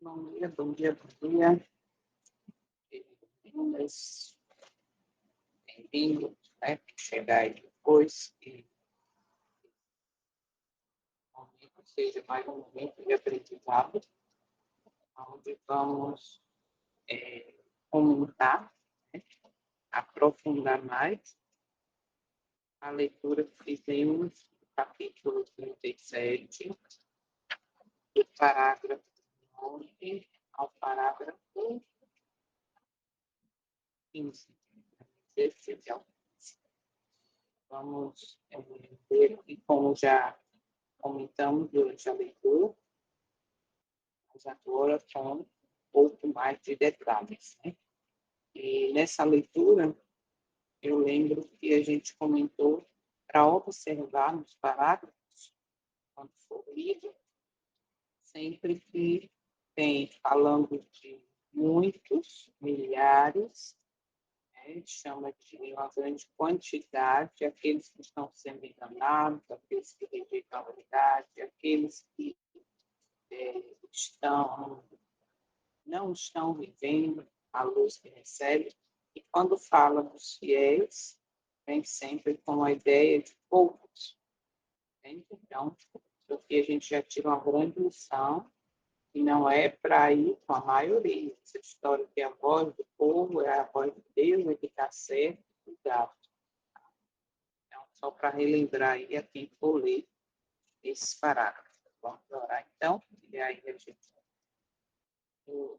Bom dia, bom dia, bom dia. Bem-vindo, né? Chegar aí depois e o momento seja mais um momento de aprendizado, onde vamos comentar, né? Aprofundar mais a leitura que fizemos do capítulo 37, do parágrafo 9 ao parágrafo 15. Vamos ver que, como já comentamos durante a leitura, mas agora com um pouco mais de detalhes, né? E nessa leitura, eu lembro que a gente comentou para observar nos parágrafos, quando for lido, sempre que tem falando de muitos, milhares, né? Chama de uma grande quantidade, aqueles que estão sendo enganados, aqueles que rejeitam a verdade, aqueles que estão não estão vivendo a luz que recebem. E quando fala dos fiéis, vem sempre com a ideia de poucos. Entende? Então, porque a gente já tira uma grande lição, e não é para ir com a maioria. Essa história que é a voz do povo, é a voz de Deus, é que está certo, cuidado. Então, só para relembrar aí a quem for ler esses parágrafos. Vamos orar então, e aí a gente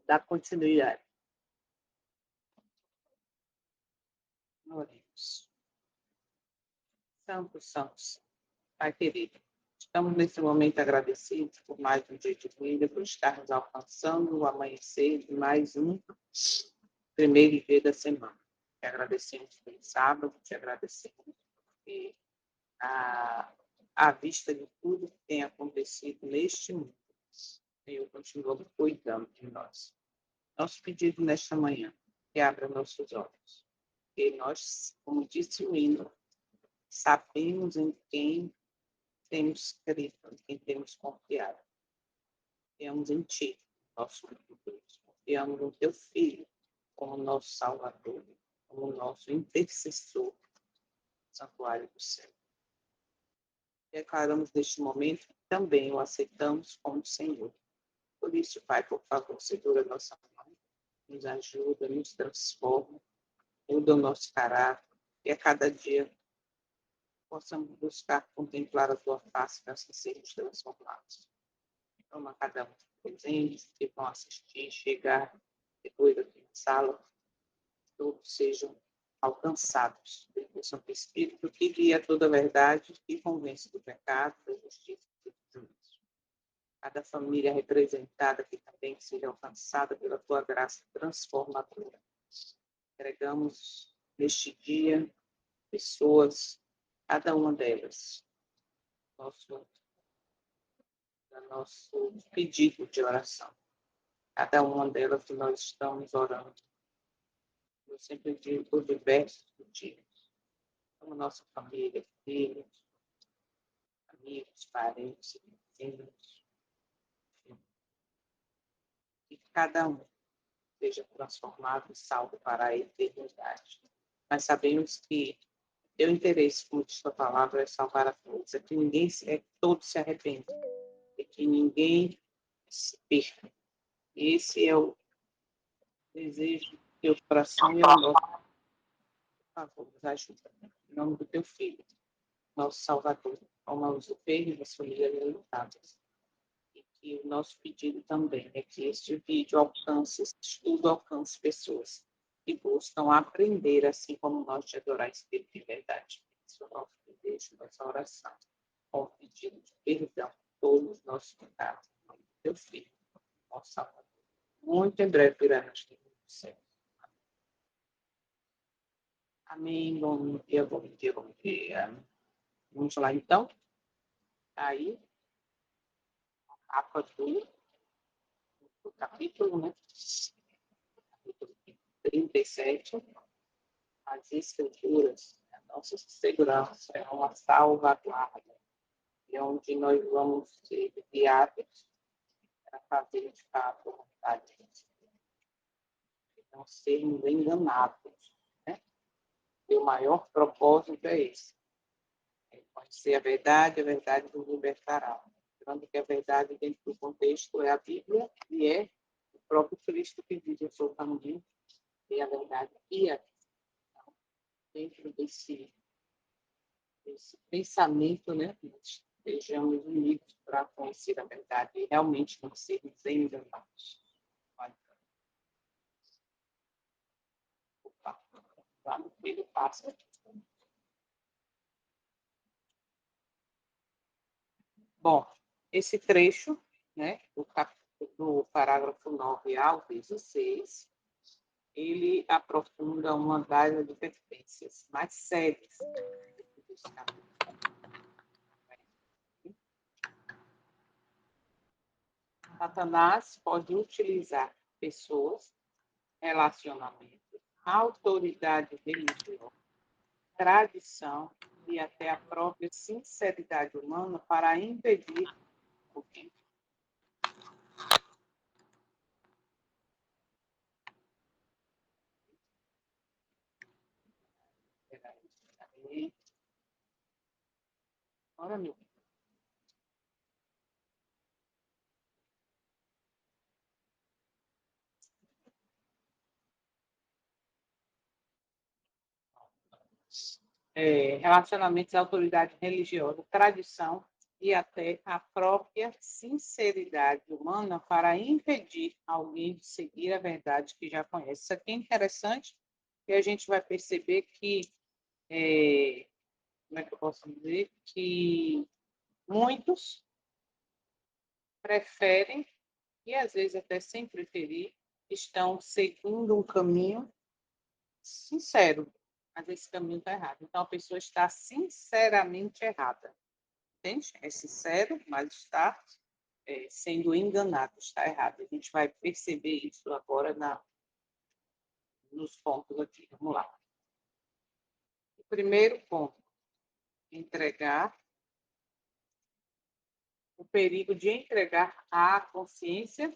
dá continuidade. Oremos. Santos, Pai querido, estamos nesse momento agradecidos por mais um dia de vida, por estarmos alcançando o amanhecer de mais um primeiro dia da semana. Te agradecemos pelo sábado, te agradecemos porque à vista de tudo que tem acontecido neste mundo, eu continuo cuidando de nós. Nosso pedido nesta manhã, que abra nossos olhos, que nós, como disse o hino, sabemos em quem temos crido, em quem temos confiado. Confiamos em Ti, nosso Deus. Confiamos no Teu Filho como nosso Salvador, como nosso intercessor, santuário do céu. Declaramos neste momento que também o aceitamos como Senhor. Por isso, Pai, por favor, segura nossa mão, nos ajuda, nos transforma, muda o nosso caráter, e a cada dia possamos buscar contemplar a Tua face para sermos transformados. Toma cada um presentes que vão assistir, chegar depois aqui na sala, todos sejam alcançados pelo Santo Espírito, que guia toda a verdade e convence do pecado, da justiça e do juízo. Cada família representada que também seja alcançada pela tua graça transformadora. Entregamos neste dia pessoas, cada uma delas, nosso pedido de oração. Cada uma delas que nós estamos orando. Eu sempre digo por diversos motivos. Como nossa família, filhos, amigos, parentes, vizinhos. Que cada um seja transformado e salvo para a eternidade. Mas sabemos que teu interesse, como diz a palavra, é salvar a todos. É que todos se arrependam. É que ninguém se perca. Esse é o desejo do teu coração e é o nosso. Por favor, nos ajuda. Em nome do teu Filho, nosso Salvador, como os enfermos das famílias limitadas. E que o nosso pedido também é que este vídeo alcance, esse estudo alcance pessoas que buscam aprender, assim como nós, de adorar Espírito de verdade. Esse é o nosso desejo, nossa oração, com o pedido de perdão por todos os nossos pecados. Em nome do teu Filho, nosso Salvador. Muito em breve viremos do céu. Amém. Bom dia, bom dia, bom dia. Vamos lá, então. Aí, a capa do capítulo, né? Capítulo 37, as escrituras, a nossa segurança, é uma salvaguarda, é onde nós vamos ser guiados para fazer de fato a vontade de Deus. Não sermos enganados, né? E o maior propósito é esse. É conhecer a verdade nos libertará. Lembrando que a verdade, dentro do contexto, é a Bíblia e é o próprio Cristo que diz: eu sou o caminho e a verdade e a vida. Então, dentro desse pensamento, né, nós estejamos unidos para conhecer a verdade e realmente não sermos enganados. Opa, lá no primeiro passo. Bom, esse trecho, né, do parágrafo 9 ao 16, ele aprofunda uma das advertências mais sérias desse capítulo. Satanás pode utilizar pessoas, relacionamentos, autoridade religiosa, tradição e até a própria sinceridade humana para impedir o bem. Ora, meu. Relacionamentos, autoridade religiosa, tradição e até a própria sinceridade humana para impedir alguém de seguir a verdade que já conhece. Isso aqui é interessante e a gente vai perceber que, como é que eu posso dizer, que muitos preferem, e às vezes até sem preferir, estão seguindo um caminho sincero, mas esse caminho está errado. Então, a pessoa está sinceramente errada. Entende? É sincero, mas está sendo enganado, está errado. A gente vai perceber isso agora nos pontos aqui. Vamos lá. O primeiro ponto, entregar o perigo de entregar a consciência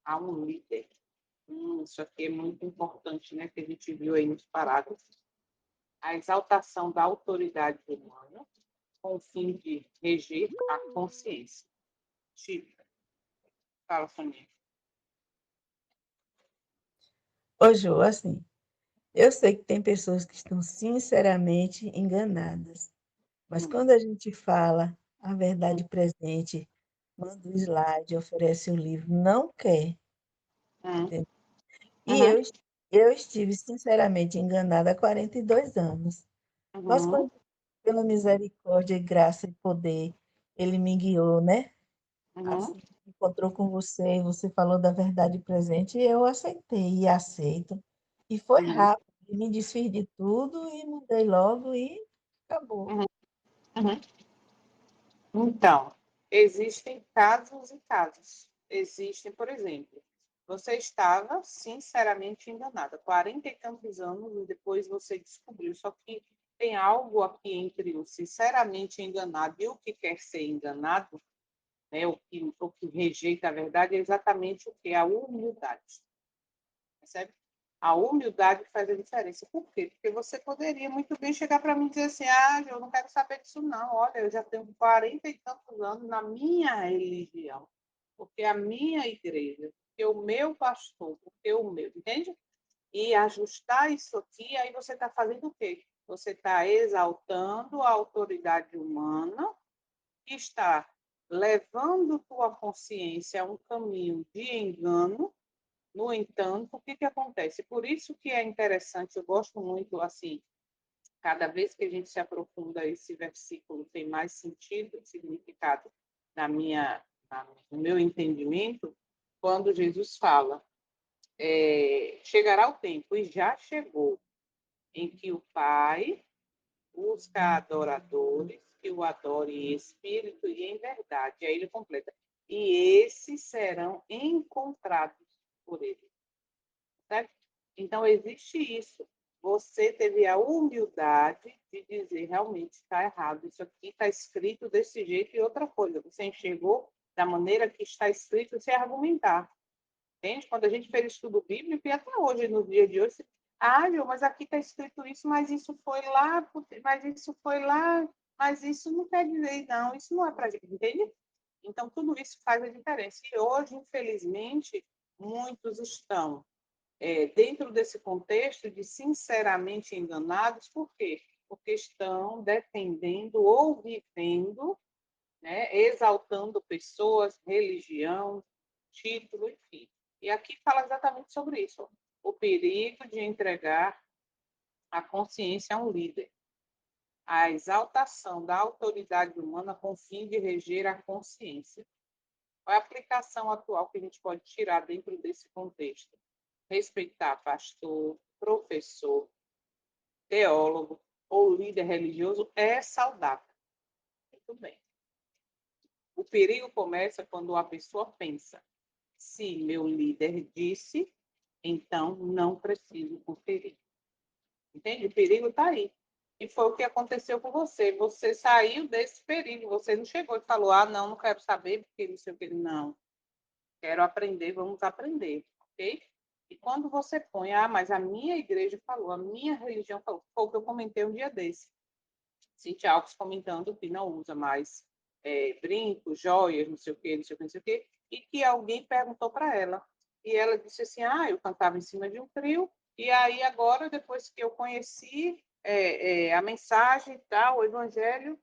a um líder. Isso aqui é muito importante, né? Que a gente viu aí nos parágrafos. A exaltação da autoridade humana com o fim de reger a consciência. Tipo, fala, Sonia. Ô, Ju, assim, eu sei que tem pessoas que estão sinceramente enganadas, mas quando a gente fala a verdade presente, manda o slide, oferece o livro, não quer. Hum, Entendeu? E uhum, eu estive sinceramente enganada há 42 anos. Mas uhum, quando, pela misericórdia, graça e poder, ele me guiou, né? uhum, Assim, encontrou com você, e você falou da verdade presente, e eu aceitei e aceito. E foi uhum, rápido, e me desfiz de tudo e mudei logo e acabou. uhum, uhum. Então, existem casos e casos. Existem, por exemplo, você estava sinceramente enganada, 40 e tantos anos, e depois você descobriu. Só que tem algo aqui entre o sinceramente enganado e o que quer ser enganado, né? O que rejeita a verdade é exatamente o que? A humildade. Percebe? A humildade faz a diferença. Por quê? Porque você poderia muito bem chegar para mim e dizer assim: eu não quero saber disso, não. Olha, eu já tenho 40 e tantos anos na minha religião, porque a minha igreja, porque o meu pastor, porque o meu, entende? E ajustar isso aqui, aí você está fazendo o quê? Você está exaltando a autoridade humana que está levando tua consciência a um caminho de engano. No entanto, o que que acontece? Por isso que é interessante, eu gosto muito, assim, cada vez que a gente se aprofunda, esse versículo tem mais sentido, significado no meu entendimento, quando Jesus fala, chegará o tempo, e já chegou, em que o Pai busca adoradores que o adorem em espírito e em verdade. E aí ele completa, e esses serão encontrados por ele. Certo? Então, existe isso. Você teve a humildade de dizer realmente está errado, isso aqui está escrito desse jeito e outra coisa. Você enxergou da maneira que está escrito sem argumentar. Entende? Quando a gente fez estudo bíblico, e até hoje, no dia de hoje, mas aqui está escrito isso, mas isso foi lá, mas isso foi lá, mas isso não quer dizer, não, isso não é para a gente, entende? Então, tudo isso faz a diferença. E hoje, infelizmente, muitos estão dentro desse contexto de sinceramente enganados, por quê? Porque estão defendendo ou vivendo, né, exaltando pessoas, religião, título, enfim. E aqui fala exatamente sobre isso, ó. O perigo de entregar a consciência a um líder. A exaltação da autoridade humana com o fim de reger a consciência. Qual é a aplicação atual que a gente pode tirar dentro desse contexto? Respeitar pastor, professor, teólogo ou líder religioso é saudável. Muito bem. O perigo começa quando a pessoa pensa: se meu líder disse, então não preciso conferir. Entende? O perigo está aí. E foi o que aconteceu com você. Você saiu desse perigo. Você não chegou e falou: não quero saber, porque não sei o que. Não. Quero aprender, vamos aprender. Ok? E quando você põe: mas a minha igreja falou, a minha religião falou, foi o que eu comentei um dia desse. Cintia Alves comentando que não usa mais brincos, joias, não sei o quê, não sei o quê, não sei o quê, e que alguém perguntou para ela. E ela disse assim: eu cantava em cima de um trio, e aí agora, depois que eu conheci a mensagem e tal, o evangelho,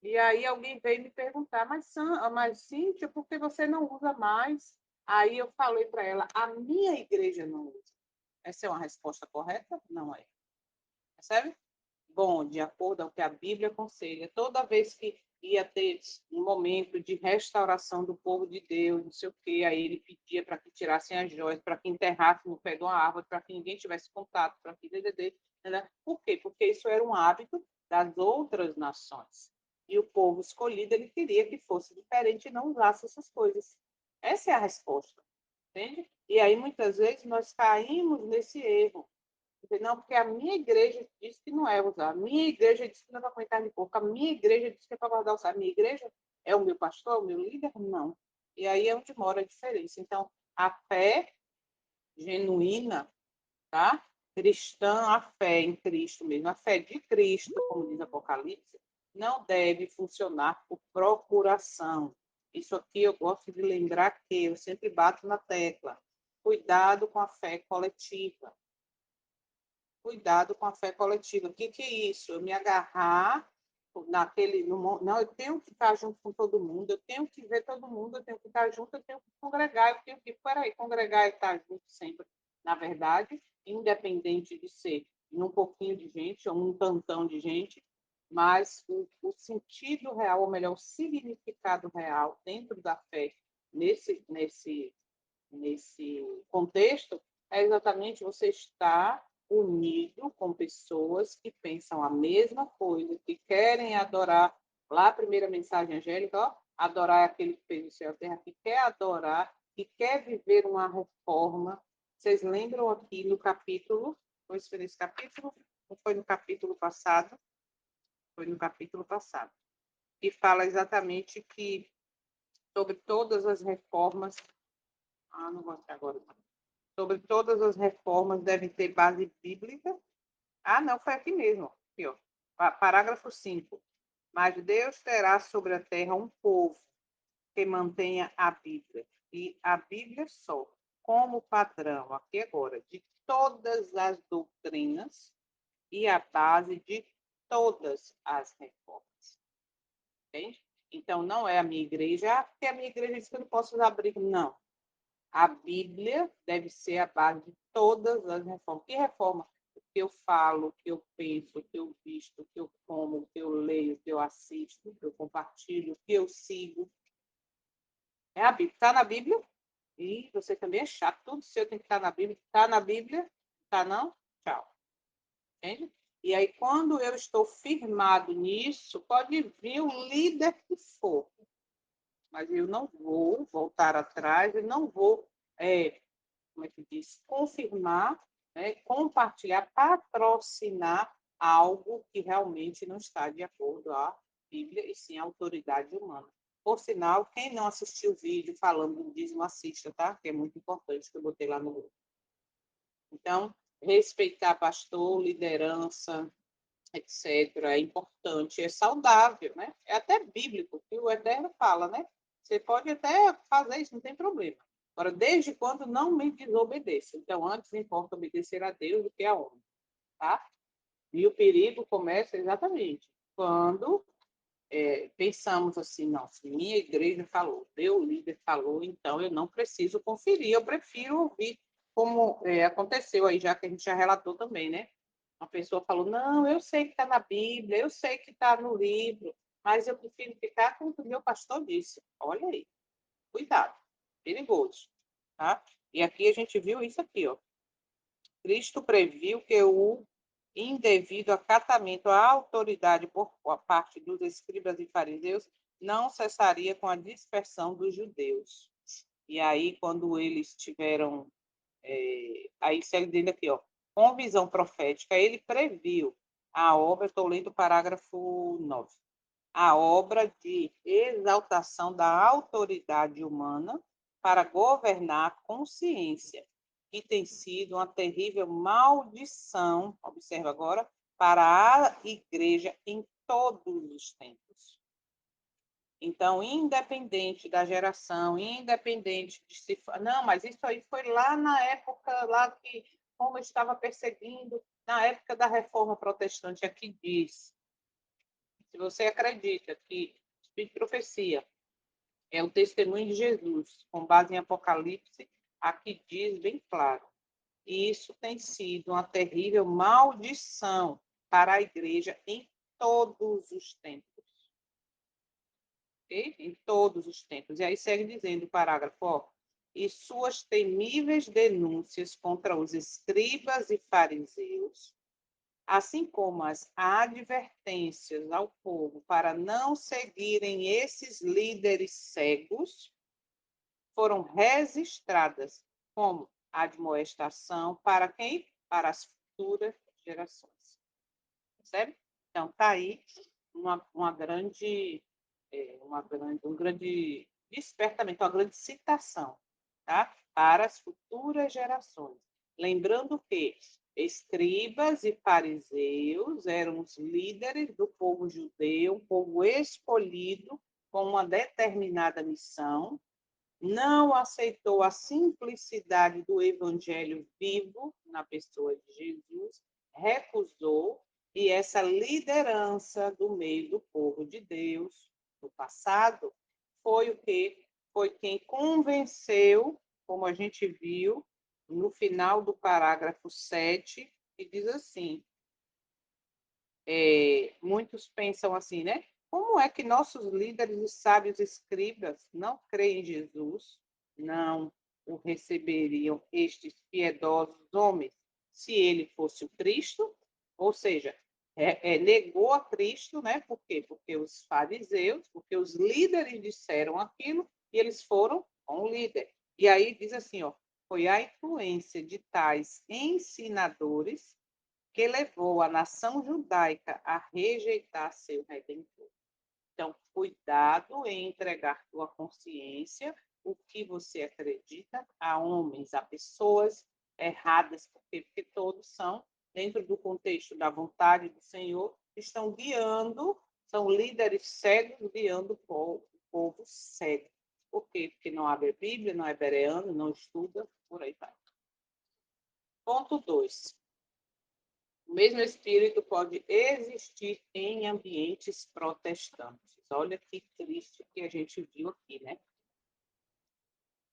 e aí alguém veio me perguntar: mas Cíntia, por que você não usa mais? Aí eu falei para ela: a minha igreja não usa. Essa é uma resposta correta? Não é. Percebe? Bom, de acordo com o que a Bíblia aconselha, toda vez que ia ter um momento de restauração do povo de Deus, não sei o quê, aí ele pedia para que tirassem as joias, para que enterrassem no pé de uma árvore, para que ninguém tivesse contato, para que... Né? Por quê? Porque isso era um hábito das outras nações. E o povo escolhido, ele queria que fosse diferente e não usasse essas coisas. Essa é a resposta, entende? E aí, muitas vezes, nós caímos nesse erro. Não, porque a minha igreja disse que não é usar. A minha igreja disse que não é para comer carne de porco. A minha igreja disse que é para guardar o sábado. A minha igreja é o meu pastor, é o meu líder? Não. E aí é onde mora a diferença. Então, a fé genuína, tá? Cristã, a fé em Cristo mesmo, a fé de Cristo, como diz Apocalipse, não deve funcionar por procuração. Isso aqui eu gosto de lembrar que eu sempre bato na tecla. Cuidado com a fé coletiva. Cuidado com a fé coletiva. O que é isso? Eu me agarrar naquele... Não, eu tenho que estar junto com todo mundo, eu tenho que ver todo mundo, eu tenho que estar junto, eu tenho que congregar, eu tenho que... Peraí, congregar e estar junto sempre. Na verdade, independente de ser um pouquinho de gente ou um tantão de gente, mas o sentido real, ou melhor, o significado real dentro da fé nesse contexto é exatamente você estar unido com pessoas que pensam a mesma coisa, que querem adorar. Lá a primeira mensagem angélica, ó, adorar aquele que fez o céu e a terra, que quer adorar, que quer viver uma reforma. Vocês lembram aqui no capítulo, foi nesse capítulo, ou foi no capítulo passado? Foi no capítulo passado. E fala exatamente que sobre todas as reformas, não vou até agora, sobre todas as reformas devem ter base bíblica. Não, foi aqui mesmo. Aqui, ó. Parágrafo 5. Mas Deus terá sobre a terra um povo que mantenha a Bíblia. E a Bíblia só, como padrão, aqui agora, de todas as doutrinas e a base de todas as reformas. Entende? Então, não é a minha igreja, porque a minha igreja diz que eu não posso usar briga. Não. A Bíblia deve ser a base de todas as reformas. Que reforma? O que eu falo, o que eu penso, o que eu visto, o que eu como, o que eu leio, o que eu assisto, o que eu compartilho, o que eu sigo. É a Bíblia. Está na Bíblia? E você também é chato. Tudo seu tem que estar na Bíblia. Está na Bíblia? Está não? Tchau. Entende? E aí, quando eu estou firmado nisso, pode vir o líder que for. Mas eu não vou voltar atrás, eu não vou como é que diz, confirmar, né, compartilhar, patrocinar algo que realmente não está de acordo à Bíblia e sim à autoridade humana. Por sinal, quem não assistiu o vídeo falando do dízimo, assista, tá? Que é muito importante, que eu botei lá no grupo. Então, respeitar pastor, liderança, etc., é importante, é saudável, né? É até bíblico, que o Eterno fala, né? Você pode até fazer isso, não tem problema. Agora, desde quando não me desobedeça. Então, antes importa obedecer a Deus do que a homem, tá? E o perigo começa exatamente quando pensamos assim, não, se minha igreja falou, meu líder falou, então eu não preciso conferir, eu prefiro ouvir, como aconteceu aí, já que a gente já relatou também, né? Uma pessoa falou, não, eu sei que está na Bíblia, eu sei que está no livro, mas eu prefiro ficar com o que o meu pastor disse. Olha aí, cuidado, perigoso, tá? E aqui a gente viu isso aqui, ó. Cristo previu que o indevido acatamento à autoridade por parte dos escribas e fariseus não cessaria com a dispersão dos judeus. E aí, quando eles tiveram, aí segue dele aqui, ó, com visão profética, ele previu a obra, estou lendo o parágrafo 9, a obra de exaltação da autoridade humana para governar a consciência, que tem sido uma terrível maldição, observa agora, para a igreja em todos os tempos. Então, independente da geração, independente de se... Não, mas isso aí foi lá na época lá que Roma estava perseguindo, na época da Reforma Protestante, aqui diz. Se você acredita que Espírito de Profecia é o testemunho de Jesus, com base em Apocalipse, aqui diz bem claro. E isso tem sido uma terrível maldição para a igreja em todos os tempos. Okay? Em todos os tempos. E aí segue dizendo o parágrafo, ó, e suas temíveis denúncias contra os escribas e fariseus, assim como as advertências ao povo para não seguirem esses líderes cegos, foram registradas como admoestação para quem? Para as futuras gerações. Percebe? Então, está aí um grande despertamento, uma grande citação, tá? Para as futuras gerações. Lembrando que escribas e fariseus eram os líderes do povo judeu, um povo escolhido com uma determinada missão, não aceitou a simplicidade do evangelho vivo na pessoa de Jesus, recusou, e essa liderança do meio do povo de Deus, no passado, foi o que? Foi quem convenceu, como a gente viu no final do parágrafo 7, que diz assim, muitos pensam assim, né? Como é que nossos líderes e sábios escribas não creem em Jesus, não o receberiam estes piedosos homens se ele fosse o Cristo? Ou seja, negou a Cristo, né? Por quê? Porque os fariseus, porque os líderes disseram aquilo e eles foram com o líder. E aí diz assim, ó, foi a influência de tais ensinadores que levou a nação judaica a rejeitar seu redentor. Então, cuidado em entregar tua consciência, o que você acredita, a homens, a pessoas erradas, porque todos são, dentro do contexto da vontade do Senhor, estão guiando, são líderes cegos guiando o povo cego. Por quê? Porque não abre a Bíblia, não é bereano, não estuda, por aí vai. Ponto 2. O mesmo espírito pode existir em ambientes protestantes. Olha que triste que a gente viu aqui, né?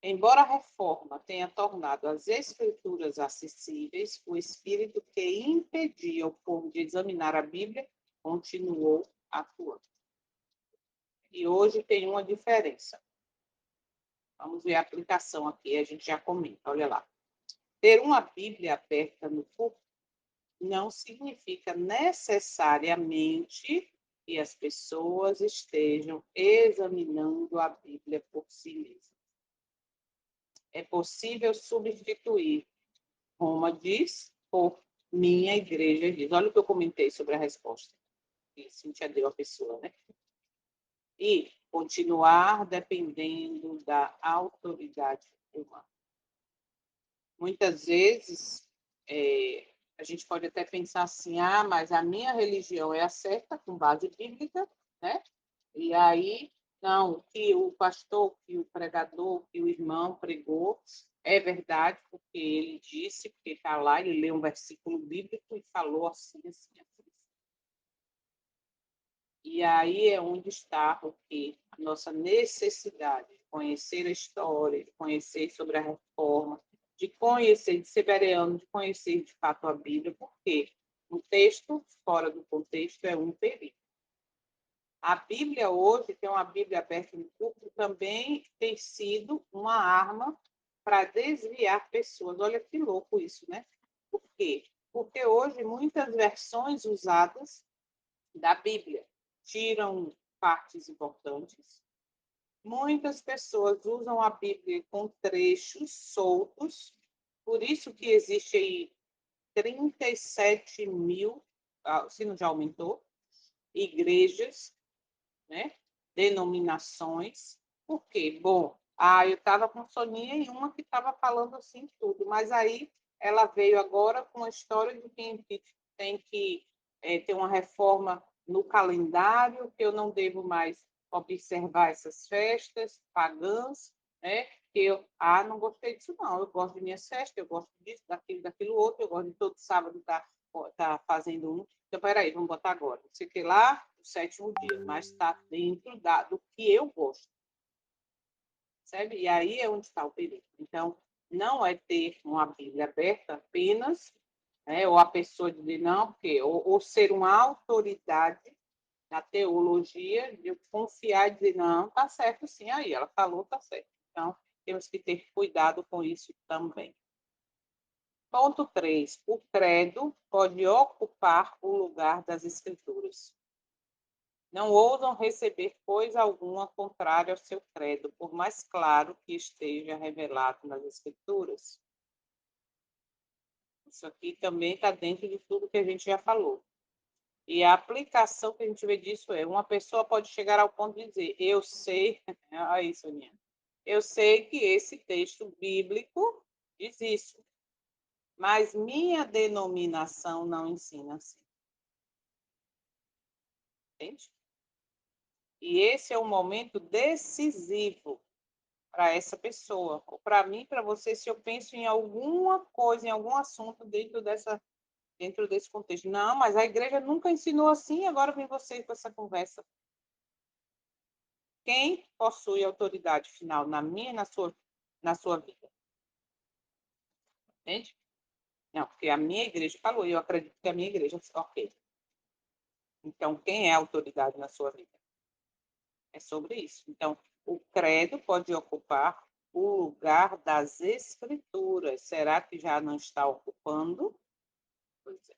Embora a reforma tenha tornado as escrituras acessíveis, o espírito que impedia o povo de examinar a Bíblia continuou atuando. E hoje tem uma diferença. Vamos ver a aplicação aqui, a gente já comenta, olha lá. Ter uma Bíblia aberta no púlpito não significa necessariamente que as pessoas estejam examinando a Bíblia por si mesmas. É possível substituir, Roma diz, por minha igreja diz. Olha o que eu comentei sobre a resposta que Cíntia deu à pessoa, né? e continuar dependendo da autoridade humana. Muitas vezes, a gente pode até pensar assim, mas a minha religião é a certa, com base bíblica, né? E aí, não, que o pastor, que o pregador, que o irmão pregou, é verdade, porque ele disse, porque está lá, ele leu um versículo bíblico e falou assim, assim, assim. E aí é onde está o que a nossa necessidade de conhecer a história, de conhecer sobre a reforma, de conhecer, de ser bereano, de conhecer de fato a Bíblia, porque um texto fora do contexto é um perigo. A Bíblia hoje, tem uma Bíblia aberta no culto, também tem sido uma arma para desviar pessoas. Olha que louco isso, né? Por quê? Porque hoje muitas versões usadas da Bíblia tiram partes importantes. Muitas pessoas usam a Bíblia com trechos soltos, por isso que existe aí 37 mil, se não já aumentou, igrejas, né? Denominações. Por quê? Bom, eu estava com soninha em uma que estava falando assim tudo, mas aí ela veio agora com a história de que tem que ter uma reforma no calendário, que eu não devo mais observar essas festas pagãs, né? Que eu, não gostei disso não, eu gosto de minhas festas, eu gosto disso, daquilo outro, eu gosto de todo sábado tá fazendo um. Então, peraí, vamos botar agora. Não sei o que lá, o sétimo dia, mas está dentro do que eu gosto. Sabe? E aí é onde está o perigo. Então, não é ter uma Bíblia aberta apenas, né, ou a pessoa dizer não, porque, ou ser uma autoridade na teologia, de confiar e dizer, não, está certo sim, aí ela falou, está certo. Então, temos que ter cuidado com isso também. Ponto 3. O credo pode ocupar o lugar das escrituras. Não ousam receber coisa alguma contrária ao seu credo, por mais claro que esteja revelado nas escrituras. Isso aqui também está dentro de tudo que a gente já falou. E a aplicação que a gente vê disso é, uma pessoa pode chegar ao ponto de dizer, eu sei, aí, Soninha, eu sei que esse texto bíblico diz isso, mas minha denominação não ensina assim. Entende? E esse é um momento decisivo para essa pessoa, ou para mim, para você, se eu penso em alguma coisa, em algum assunto dentro desse contexto. Não, mas a igreja nunca ensinou assim, agora vem você com essa conversa. Quem possui autoridade final na minha e na sua vida? Entende? Não, porque a minha igreja falou, e eu acredito que a minha igreja, ok. Então, quem é a autoridade na sua vida? É sobre isso. Então, o credo pode ocupar o lugar das escrituras. Será que já não está ocupando? Pois é.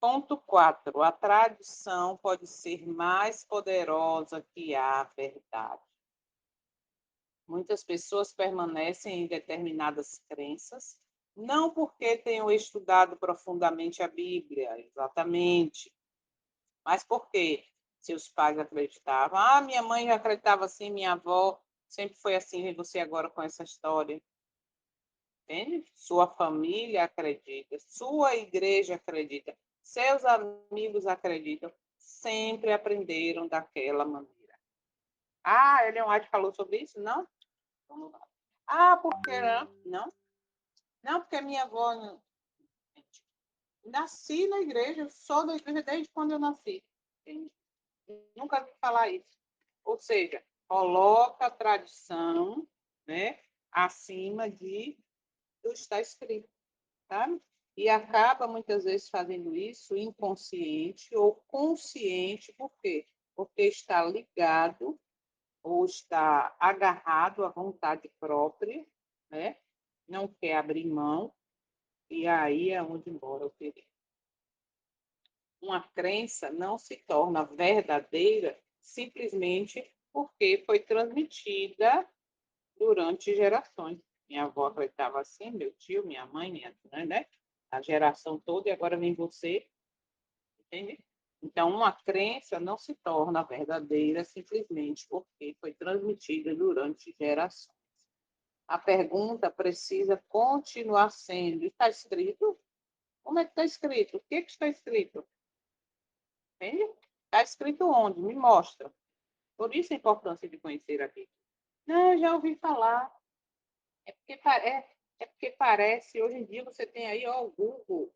Ponto 4. A tradição pode ser mais poderosa que a verdade. Muitas pessoas permanecem em determinadas crenças, não porque tenham estudado profundamente a Bíblia, exatamente, mas porque seus pais acreditavam. Minha mãe já acreditava assim, minha avó sempre foi assim, e você agora com essa história. Entende? Sua família acredita, sua igreja acredita, seus amigos acreditam, sempre aprenderam daquela maneira. Elion White falou sobre isso? Não? Vamos lá. Por que não? Não? Não, porque minha avó. Nasci na igreja, sou da igreja desde quando eu nasci. Nunca vi falar isso. Ou seja, coloca a tradição, né, acima do que está escrito. Sabe? E acaba, muitas vezes, fazendo isso inconsciente ou consciente, por quê? Porque está ligado ou está agarrado à vontade própria, né? Não quer abrir mão, e aí é onde mora o perigo. Uma crença não se torna verdadeira simplesmente porque foi transmitida durante gerações. Minha avó acreditava assim, meu tio, minha mãe, minha, né? A geração toda, e agora vem você, entende? Então, uma crença não se torna verdadeira simplesmente porque foi transmitida durante gerações. A pergunta precisa continuar sendo: está escrito? Como é que está escrito? O que está escrito? Entende? Está escrito onde? Me mostra. Por isso a importância de conhecer a Bíblia. Não, eu já ouvi falar. É porque parece, hoje em dia você tem aí ó, o Google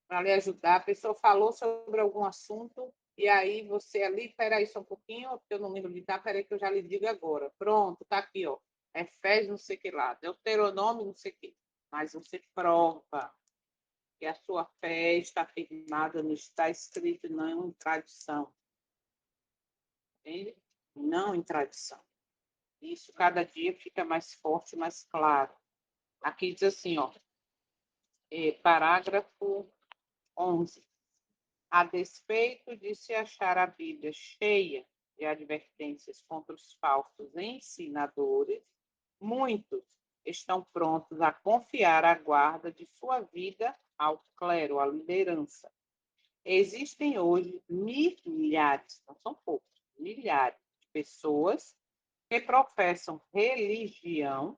para lhe ajudar. A pessoa falou sobre algum assunto e aí você ali, peraí só um pouquinho, porque eu não lembro de dar, peraí que eu já lhe digo agora. Pronto, tá aqui, ó. Efésios não sei o que lá, Deuteronômio não sei o que. Mas você prova que a sua fé está firmada, não está escrito, não em tradição. Entende? Não em tradição. Isso cada dia fica mais forte, mais claro. Aqui diz assim, ó, parágrafo 11. A despeito de se achar a Bíblia cheia de advertências contra os falsos ensinadores, muitos estão prontos a confiar a guarda de sua vida ao clero, à liderança. Existem hoje milhares, não são poucos, milhares de pessoas que professam religião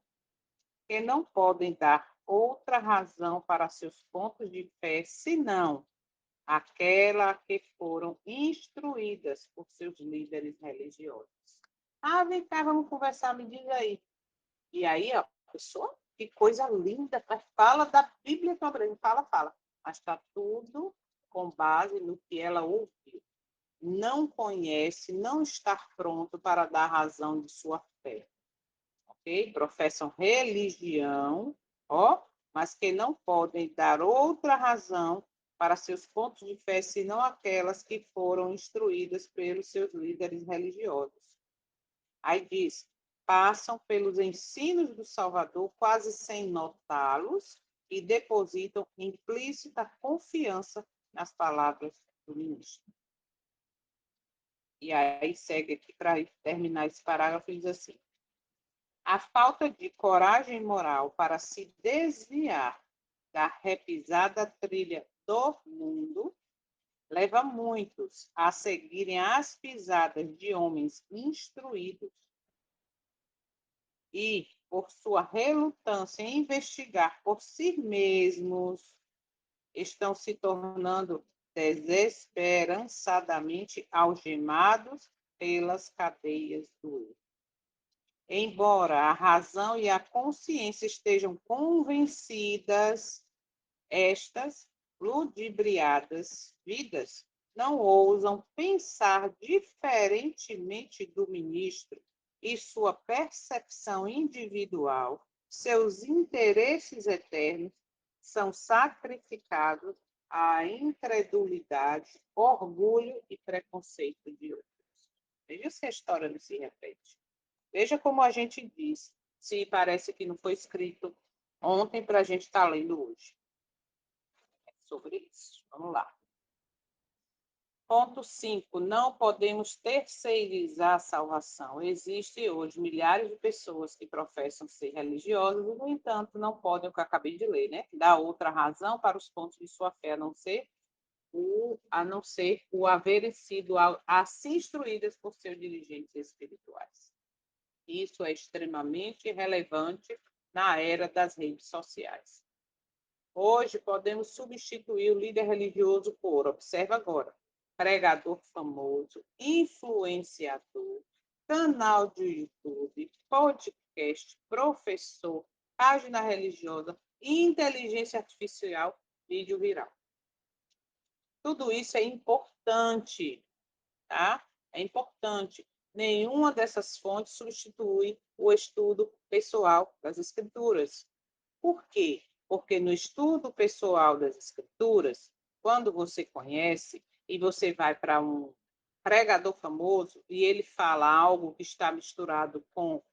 que não podem dar outra razão para seus pontos de fé senão aquela que foram instruídas por seus líderes religiosos. Ah, vem cá, vamos conversar, me diz aí. E aí, ó, a pessoa, que coisa linda, fala da Bíblia sobre ele, fala. Mas está tudo com base no que ela ouviu. Não conhece, não está pronto para dar razão de sua fé. Ok? Professam religião, ó, mas que não podem dar outra razão para seus pontos de fé, senão aquelas que foram instruídas pelos seus líderes religiosos. Aí diz, passam pelos ensinos do Salvador quase sem notá-los e depositam implícita confiança nas palavras do ministro. E aí segue aqui para terminar esse parágrafo, diz assim: a falta de coragem moral para se desviar da repisada trilha do mundo leva muitos a seguirem as pisadas de homens instruídos e, por sua relutância em investigar por si mesmos, estão se tornando desesperançadamente algemados pelas cadeias do erro. Embora a razão e a consciência estejam convencidas, estas ludibriadas vidas não ousam pensar diferentemente do ministro e sua percepção individual, seus interesses eternos são sacrificados à incredulidade, orgulho e preconceito de outros. Veja se a história não se repete. Veja como a gente diz, se parece que não foi escrito ontem para a gente estar lendo hoje. É sobre isso. Vamos lá. Ponto 5. Não podemos terceirizar a salvação. Existem hoje milhares de pessoas que professam ser religiosas e, no entanto, não podem, o que eu acabei de ler, né? Dar outra razão para os pontos de sua fé, a não ser o haverem sido assim instruídas por seus dirigentes espirituais. Isso é extremamente relevante na era das redes sociais. Hoje, podemos substituir o líder religioso por, observa agora, pregador famoso, influenciador, canal de YouTube, podcast, professor, página religiosa, inteligência artificial, vídeo viral. Tudo isso é importante, tá? É importante. Nenhuma dessas fontes substitui o estudo pessoal das escrituras. Por quê? Porque no estudo pessoal das escrituras, quando você conhece e você vai para um pregador famoso e ele fala algo que está misturado com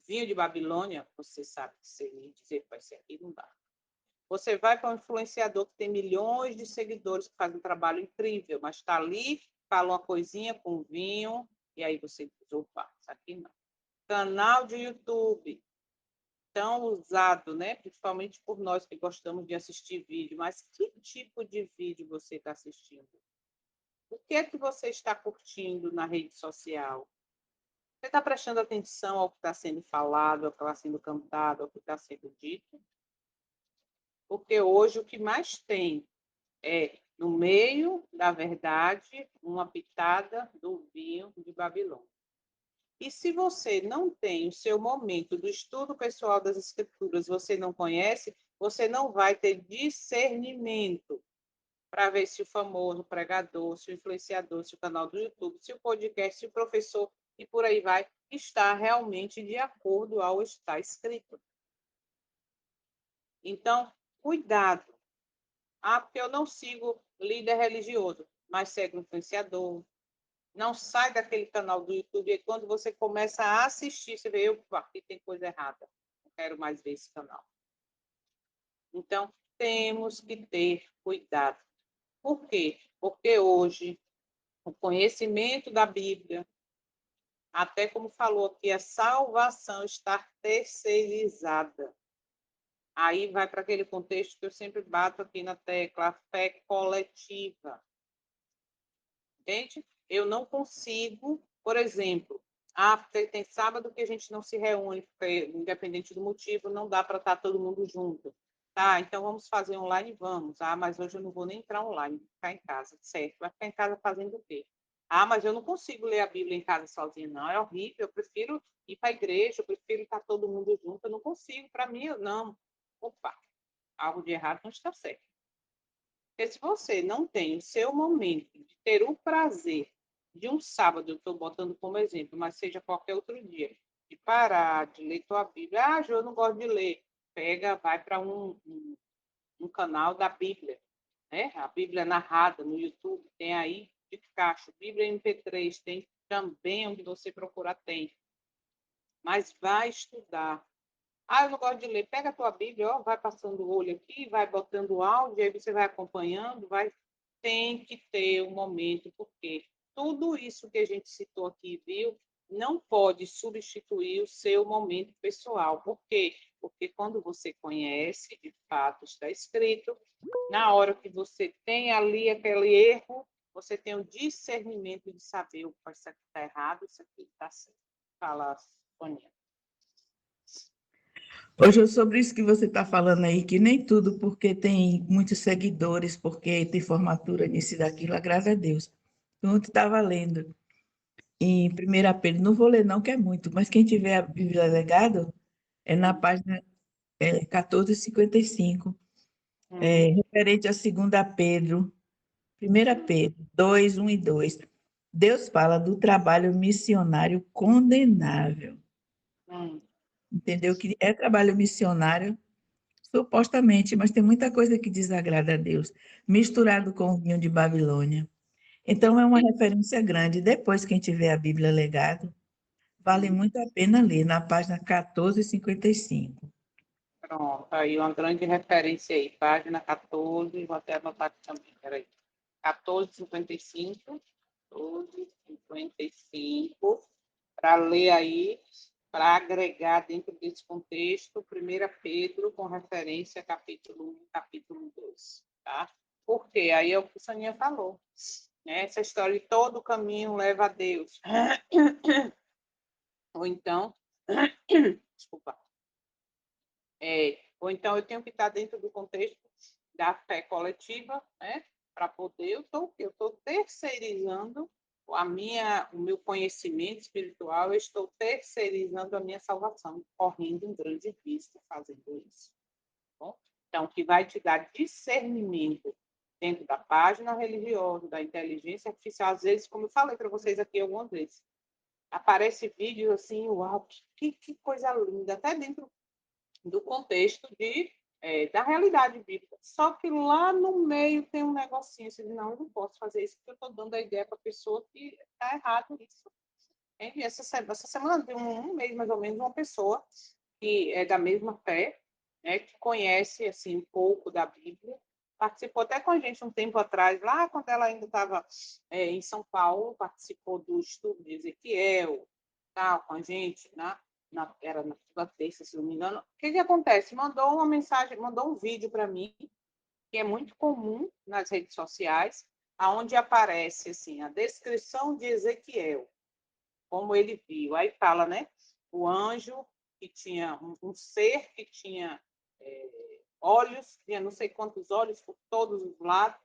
vinho de Babilônia, você sabe que se ele dizer que vai ser aqui, não dá. Você vai para um influenciador que tem milhões de seguidores, que faz um trabalho incrível, mas está ali, fala uma coisinha com vinho, e aí você diz, opa, isso aqui não. Canal de YouTube, tão usado, né? Principalmente por nós que gostamos de assistir vídeo, mas que tipo de vídeo você está assistindo? O que é que você está curtindo na rede social? Você está prestando atenção ao que está sendo falado, ao que está sendo cantado, ao que está sendo dito? Porque hoje o que mais tem é, no meio da verdade, uma pitada do vinho de Babilônia. E se você não tem o seu momento do estudo pessoal das Escrituras, você não conhece, você não vai ter discernimento para ver se o famoso pregador, se o influenciador, se o canal do YouTube, se o podcast, se o professor e por aí vai, está realmente de acordo ao que está escrito. Então, cuidado. Porque eu não sigo líder religioso, mas segue o influenciador. Não sai daquele canal do YouTube e quando você começa a assistir, você vê, aqui tem coisa errada. Não quero mais ver esse canal. Então, temos que ter cuidado. Por quê? Porque hoje o conhecimento da Bíblia, até como falou aqui, a salvação está terceirizada. Aí vai para aquele contexto que eu sempre bato aqui na tecla, a fé coletiva. Entende? Eu não consigo, por exemplo, tem sábado que a gente não se reúne, porque, independente do motivo, não dá para estar todo mundo junto. Tá, então vamos fazer online? Vamos. Mas hoje eu não vou nem entrar online, vou ficar em casa. Certo, vai ficar em casa fazendo o quê? Mas eu não consigo ler a Bíblia em casa sozinha, não. É horrível, eu prefiro ir para a igreja, eu prefiro estar todo mundo junto. Eu não consigo, para mim, não. Opa, algo de errado não está certo. Porque se você não tem o seu momento de ter o prazer de um sábado, eu estou botando como exemplo, mas seja qualquer outro dia, de parar, de ler tua Bíblia. Jo, eu não gosto de ler. Pega, vai para um canal da Bíblia, né? A Bíblia narrada no YouTube, tem aí de caixa. Bíblia MP3, tem também onde você procurar, tem. Mas vai estudar. Eu não gosto de ler. Pega a tua Bíblia, ó, vai passando o olho aqui, vai botando o áudio, aí você vai acompanhando, vai. Tem que ter um momento, porque tudo isso que a gente citou aqui, viu, não pode substituir o seu momento pessoal. Por quê? Porque quando você conhece, de fato está escrito, na hora que você tem ali aquele erro, você tem o discernimento de saber o que está errado, isso aqui está certo. Fala, Sonia. Hoje, sobre isso que você está falando aí, que nem tudo porque tem muitos seguidores, porque tem formatura nisso e daquilo, graças a Deus. Ontem estava lendo em 1 Pedro, não vou ler não, que é muito, mas quem tiver a Bíblia Legado, é na página 1455, referente a 2 Pedro, 1 Pedro 2, 1 e 2. Deus fala do trabalho missionário condenável. Entendeu? Que é trabalho missionário, supostamente, mas tem muita coisa que desagrada a Deus, misturado com o vinho de Babilônia. Então, é uma referência grande. Depois, quem tiver a Bíblia Legado, vale muito a pena ler, na página 1455. Pronto, aí uma grande referência aí, página 14, vou até anotar aqui também, peraí. 1455, 1455, para ler aí, para agregar dentro desse contexto, 1 Pedro, com referência a capítulo 1 capítulo 2, tá? Porque aí é o que a Soninha falou, né? Essa história de todo caminho leva a Deus. Ou então, desculpa, ou então eu tenho que estar dentro do contexto da fé coletiva, né? Para poder, eu estou terceirizando o meu conhecimento espiritual, eu estou terceirizando a minha salvação, correndo um grande risco fazendo isso. Bom? Então, que vai te dar discernimento dentro da página religiosa, da inteligência artificial, às vezes, como eu falei para vocês aqui algumas vezes, aparece vídeos assim, uau, que coisa linda, até dentro do contexto da realidade bíblica. Só que lá no meio tem um negocinho, assim, não, eu não posso fazer isso, porque eu estou dando a ideia para a pessoa que está errado isso. Essa semana, tem um mês mais ou menos, uma pessoa que é da mesma fé, né, que conhece assim, um pouco da Bíblia, participou até com a gente um tempo atrás, lá quando ela ainda estava em São Paulo, participou do estudo de Ezequiel, tal, com a gente, né? Era na segunda terça, se não me engano. O que acontece? Mandou uma mensagem, mandou um vídeo para mim, que é muito comum nas redes sociais, aonde aparece assim, a descrição de Ezequiel, como ele viu. Aí fala, né? O anjo que tinha um ser que tinha olhos, tinha não sei quantos olhos por todos os lados.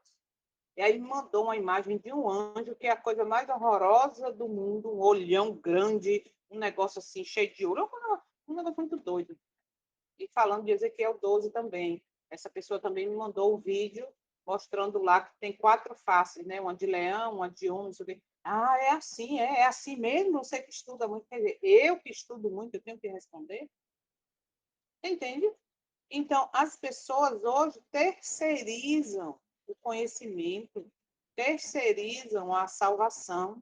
E aí mandou uma imagem de um anjo, que é a coisa mais horrorosa do mundo, um olhão grande, um negócio assim, cheio de ouro. Um negócio muito doido. E falando de Ezequiel 12 também. Essa pessoa também me mandou um vídeo mostrando lá que tem 4 faces, né? Uma de leão, uma de um, não sei o quê. Ah, é assim mesmo? Você que estuda muito, quer dizer, eu que estudo muito, eu tenho que responder? Entende? Então, as pessoas hoje terceirizam o conhecimento, terceirizam a salvação.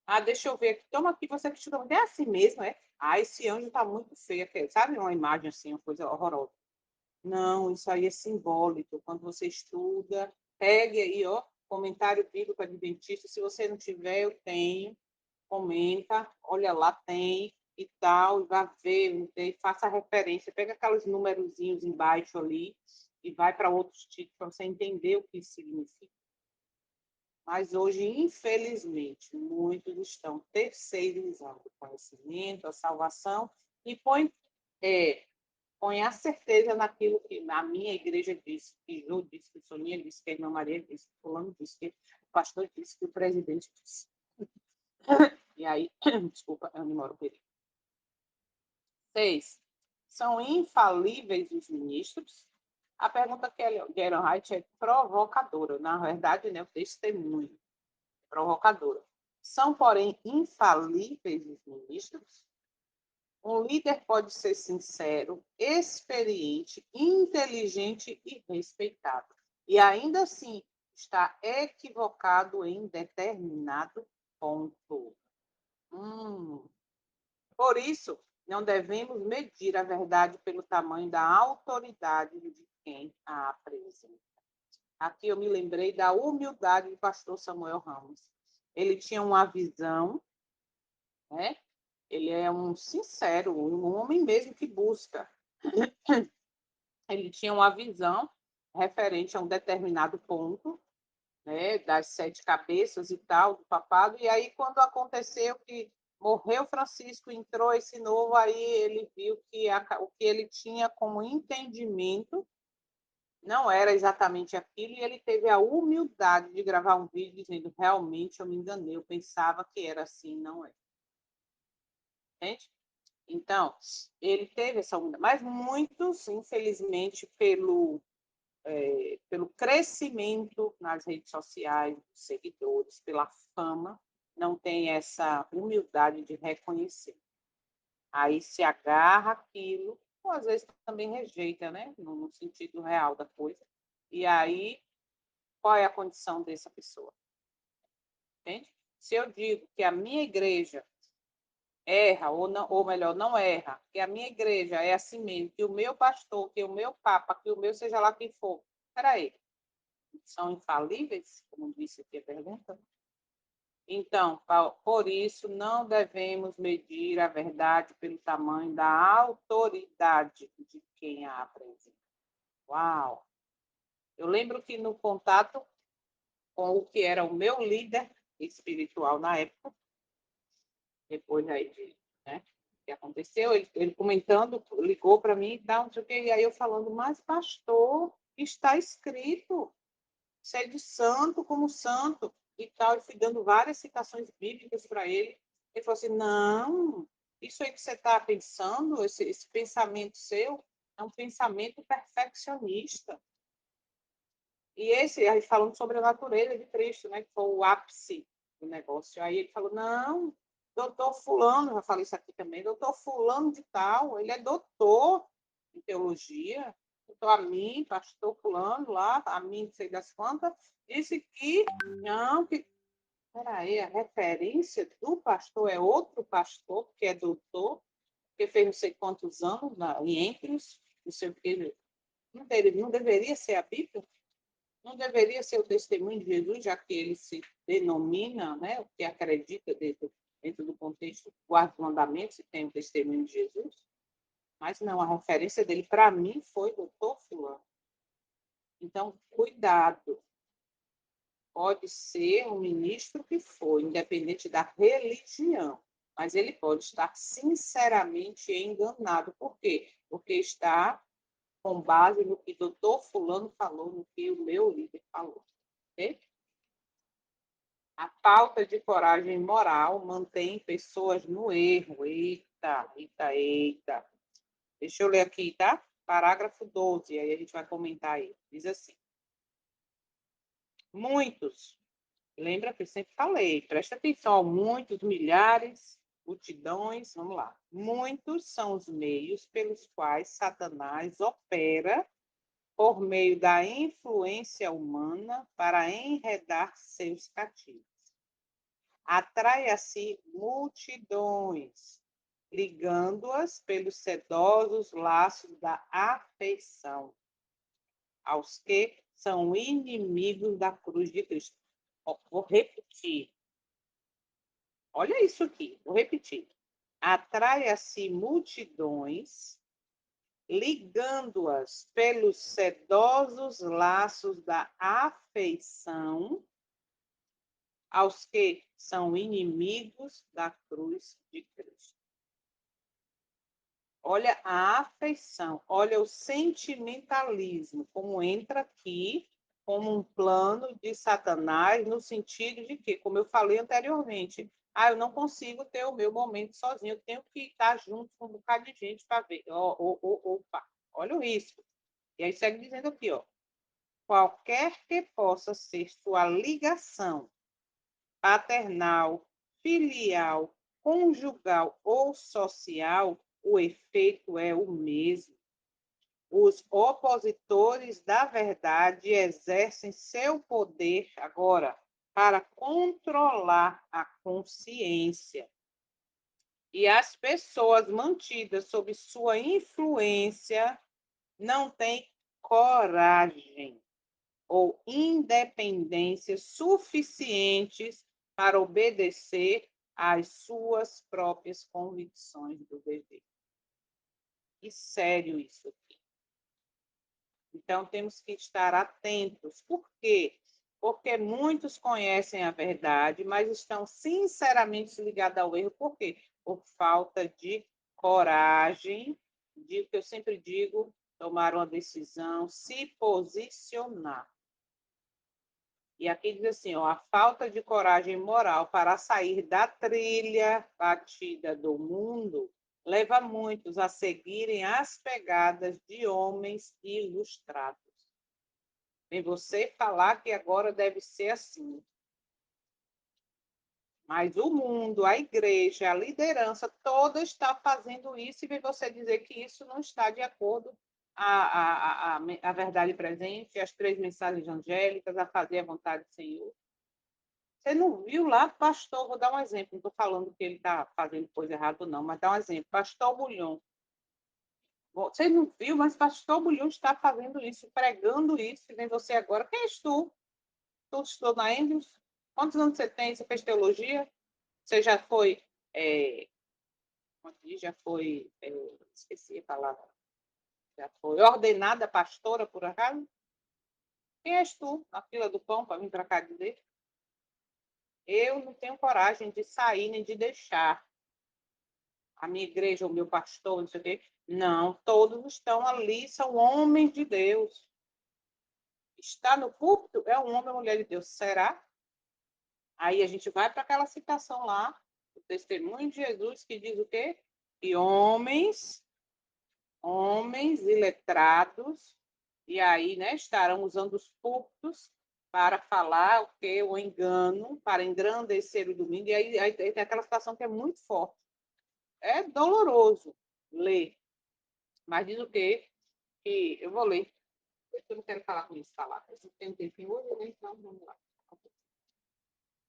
Ah, deixa eu ver aqui. Toma aqui, você que estuda muito. É assim mesmo, é? Ah, esse anjo está muito feio. Sabe uma imagem assim, uma coisa horrorosa. Não, isso aí é simbólico. Quando você estuda, pegue aí, ó, comentário bíblico adventista. Se você não tiver, eu tenho. Comenta, olha lá, tem e tal, e vai ver, e faça referência. Pega aqueles numerozinhos embaixo ali e vai para outros títulos para você entender o que isso significa. Mas hoje, infelizmente, muitos estão terceirizando o conhecimento, a salvação, e põe a certeza naquilo que a minha igreja disse, que Ju disse, que Soninha disse, que a irmã Maria disse, que fulano disse, que o pastor disse, que o presidente disse. E aí, desculpa, eu demoro um pouquinho. 6. São infalíveis os ministros? A pergunta que Ellen White é provocadora. Na verdade, né, o testemunho provocadora. São, porém, infalíveis os ministros? Um líder pode ser sincero, experiente, inteligente e respeitado. E ainda assim está equivocado em determinado ponto. Por isso, não devemos medir a verdade pelo tamanho da autoridade de quem a apresenta. Aqui eu me lembrei da humildade do pastor Samuel Ramos. Ele tinha uma visão, né? Ele é um sincero, um homem mesmo que busca. Ele tinha uma visão referente a um determinado ponto, né, das 7 cabeças e tal, do papado, e aí quando aconteceu que morreu Francisco, entrou esse novo, aí ele viu que o que ele tinha como entendimento não era exatamente aquilo, e ele teve a humildade de gravar um vídeo dizendo, realmente eu me enganei, eu pensava que era assim, não é. Entende? Então, ele teve essa humildade, mas muitos, infelizmente, pelo crescimento nas redes sociais, dos seguidores, pela fama, não tem essa humildade de reconhecer. Aí se agarra aquilo, ou às vezes também rejeita, né? No sentido real da coisa. E aí, qual é a condição dessa pessoa? Entende? Se eu digo que a minha igreja erra, ou, não, ou melhor, não erra, que a minha igreja é assim mesmo, que o meu pastor, que o meu papa, que o meu seja lá quem for, peraí, são infalíveis, como disse aqui a pergunta? Então, por isso, não devemos medir a verdade pelo tamanho da autoridade de quem a apresenta. Uau! Eu lembro que no contato com o que era o meu líder espiritual na época, depois aí de, né, que aconteceu, ele comentando, ligou para mim e tal, não sei o quê, e aí eu falando, mas pastor, está escrito, sede santo como santo e tal, e fui dando várias citações bíblicas para ele. Ele falou assim, não, isso aí que você está pensando, esse pensamento seu, é um pensamento perfeccionista. E esse, aí falando sobre a natureza de Cristo, né, que foi o ápice do negócio. Aí ele falou, não, doutor fulano, já falei isso aqui também, doutor fulano de tal, ele é doutor em teologia, doutor a mim, pastor fulano lá, a mim, não sei das quantas, disse que, não, que, peraí, a referência do pastor é outro pastor, que é doutor, que fez não sei quantos anos em Empros, não sei o que, não deveria ser a Bíblia? Não deveria ser o testemunho de Jesus, já que ele se denomina, né, o que acredita dentro do contexto, guarda os mandamentos e tem o testemunho de Jesus? Mas não, a referência dele, para mim, foi doutor fulano. Então, cuidado. Pode ser um ministro que for, independente da religião, mas ele pode estar sinceramente enganado. Por quê? Porque está com base no que o doutor fulano falou, no que o meu líder falou. Okay? A falta de coragem moral mantém pessoas no erro. Eita, eita, eita. Deixa eu ler aqui, tá? Parágrafo 12, aí a gente vai comentar aí. Diz assim: muitos, lembra que eu sempre falei, presta atenção, muitos, milhares, multidões, vamos lá. Muitos são os meios pelos quais Satanás opera por meio da influência humana para enredar seus cativos. Atrai a si multidões, ligando-as pelos sedosos laços da afeição, aos que são inimigos da cruz de Cristo. Vou repetir. Olha isso aqui, vou repetir. Atrai a si multidões, ligando-as pelos sedosos laços da afeição, aos que são inimigos da cruz de Cristo. Olha a afeição, olha o sentimentalismo, como entra aqui como um plano de Satanás, no sentido de que, como eu falei anteriormente, eu não consigo ter o meu momento sozinho, eu tenho que estar junto com um bocado de gente para ver. Opa, olha o risco. E aí segue dizendo aqui, ó, qualquer que possa ser sua ligação paternal, filial, conjugal ou social, o efeito é o mesmo. Os opositores da verdade exercem seu poder agora para controlar a consciência. E as pessoas mantidas sob sua influência não têm coragem ou independência suficientes para obedecer às suas próprias convicções do dever. E sério isso aqui. Então, temos que estar atentos. Por quê? Porque muitos conhecem a verdade, mas estão sinceramente ligados ao erro. Por quê? Por falta de coragem, de o que eu sempre digo, tomar uma decisão, se posicionar. E aqui diz assim, ó, a falta de coragem moral para sair da trilha batida do mundo leva muitos a seguirem as pegadas de homens ilustrados. Vem você falar que agora deve ser assim. Mas o mundo, a igreja, a liderança toda está fazendo isso e vem você dizer que isso não está de acordo a verdade presente, as 3 mensagens angélicas, a fazer a vontade do Senhor. Você não viu lá, pastor, vou dar um exemplo, não estou falando que ele está fazendo coisa errada, não, mas dá um exemplo. Pastor Bulhão. Você não viu, mas pastor Bulhão está fazendo isso, pregando isso, e vem você agora. Quem és tu? Tu estudou na Andrews? Quantos anos você tem? Você fez teologia? Você já foi, esqueci a palavra, já foi ordenada pastora, por acaso? Quem és tu, na fila do pão, para vir para cá dizer? Eu não tenho coragem de sair nem de deixar a minha igreja, o meu pastor, não sei o quê. Não, todos estão ali, são homens de Deus. Está no púlpito é um homem ou mulher de Deus. Será? Aí a gente vai para aquela citação lá, o testemunho de Jesus, que diz o quê? Que homens iletrados, e aí, né, estarão usando os púlpitos para falar o que? O engano, para engrandecer o domingo. E aí tem aquela situação que é muito forte. É doloroso ler. Mas diz o quê? Que eu vou ler. Eu não quero falar com isso, falar. Eu tenho um tempinho hoje, né? Então vamos lá.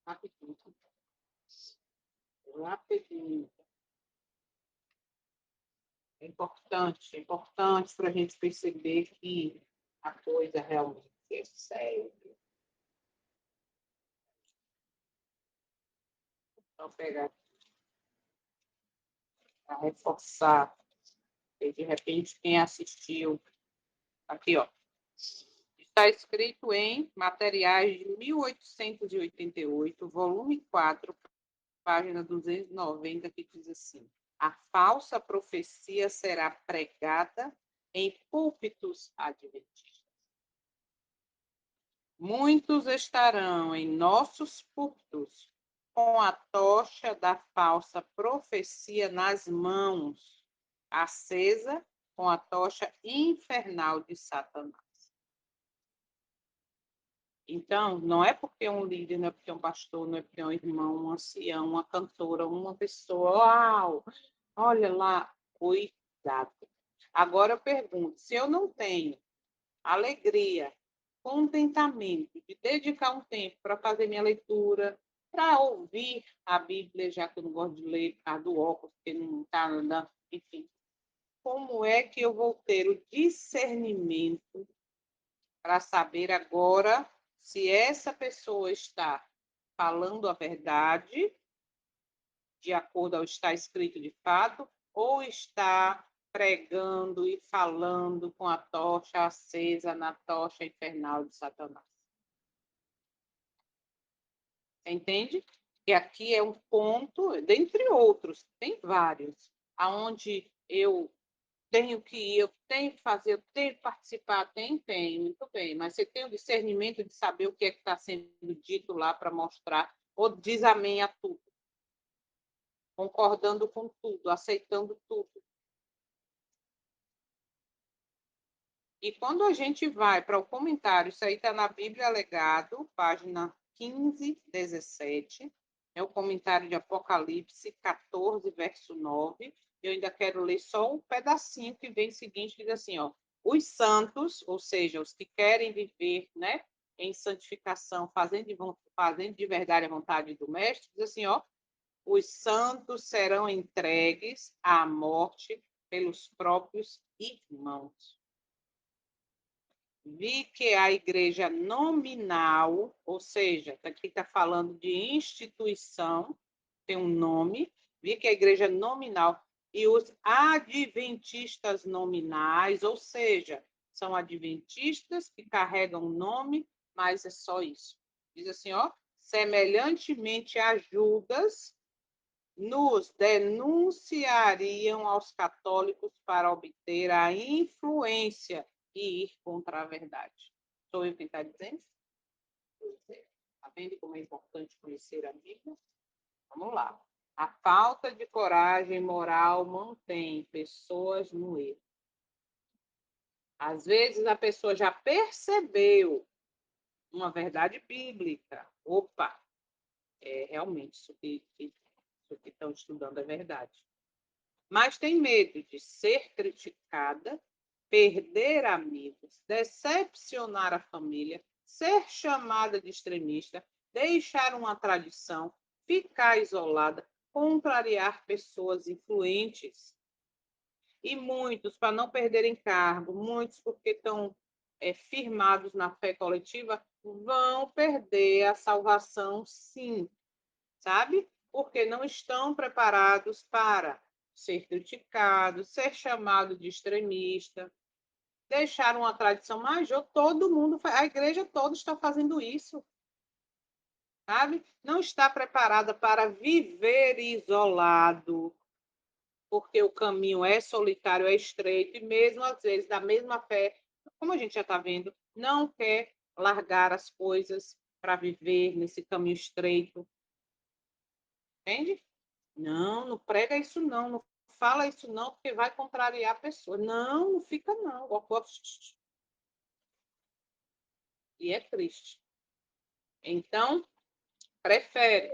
Rapidinho. Rapidinho. É importante para a gente perceber que a coisa realmente é séria. Então, pegar para reforçar, e de repente, quem assistiu, aqui, ó, Está escrito em Materiais de 1888, volume 4, página 290, que diz assim: a falsa profecia será pregada em púlpitos adventistas. Muitos estarão em nossos púlpitos com a tocha da falsa profecia nas mãos, acesa com a tocha infernal de Satanás. Então, não é porque um líder, não é porque um pastor, não é porque um irmão, um ancião, uma cantora, uma pessoa, uau, olha lá, cuidado. Agora eu pergunto, se eu não tenho alegria, contentamento de dedicar um tempo para fazer minha leitura, para ouvir a Bíblia, já que eu não gosto de ler por causa do óculos, porque não está andando, enfim, como é que eu vou ter o discernimento para saber agora se essa pessoa está falando a verdade, de acordo ao que está escrito de fato, ou está pregando e falando com a tocha acesa na tocha infernal de Satanás? Entende? E aqui é um ponto, dentre outros, tem vários, aonde eu tenho que ir, eu tenho que fazer, eu tenho que participar, tenho, muito bem, mas você tem o discernimento de saber o que é que está sendo dito lá para mostrar, ou diz amém a tudo, concordando com tudo, aceitando tudo. E quando a gente vai para o comentário, isso aí está na Bíblia Legado, página 15, 17, é o comentário de Apocalipse 14, verso 9. Eu ainda quero ler só um pedacinho que vem seguinte, diz assim, ó, os santos, ou seja, os que querem viver, né, em santificação, fazendo de verdade a vontade do Mestre, diz assim, ó, os santos serão entregues à morte pelos próprios irmãos. Vi que a igreja nominal, ou seja, aqui está falando de instituição, tem um nome, vi que a igreja nominal e os adventistas nominais, ou seja, são adventistas que carregam o nome, mas é só isso. Diz assim, ó, semelhantemente a Judas, nos denunciariam aos católicos para obter a influência e ir contra a verdade. Sou eu quem está dizendo? Está vendo como é importante conhecer a Bíblia? Vamos lá. A falta de coragem moral mantém pessoas no erro. Às vezes a pessoa já percebeu uma verdade bíblica. Opa, realmente isso que estão estudando é verdade. Mas tem medo de ser criticada, perder amigos, decepcionar a família, ser chamada de extremista, deixar uma tradição, ficar isolada, contrariar pessoas influentes. E muitos, para não perderem cargo, muitos porque estão firmados na fé coletiva, vão perder a salvação, sim, sabe? Porque não estão preparados para ser criticados, ser chamado de extremista, deixar uma tradição major, todo mundo, a igreja toda está fazendo isso, sabe? Não está preparada para viver isolado, porque o caminho é solitário, é estreito, e mesmo às vezes, da mesma fé, como a gente já está vendo, não quer largar as coisas para viver nesse caminho estreito, entende? Não, não prega isso não, não fala isso não, porque vai contrariar a pessoa. Não, não fica não. E é triste. Então, prefere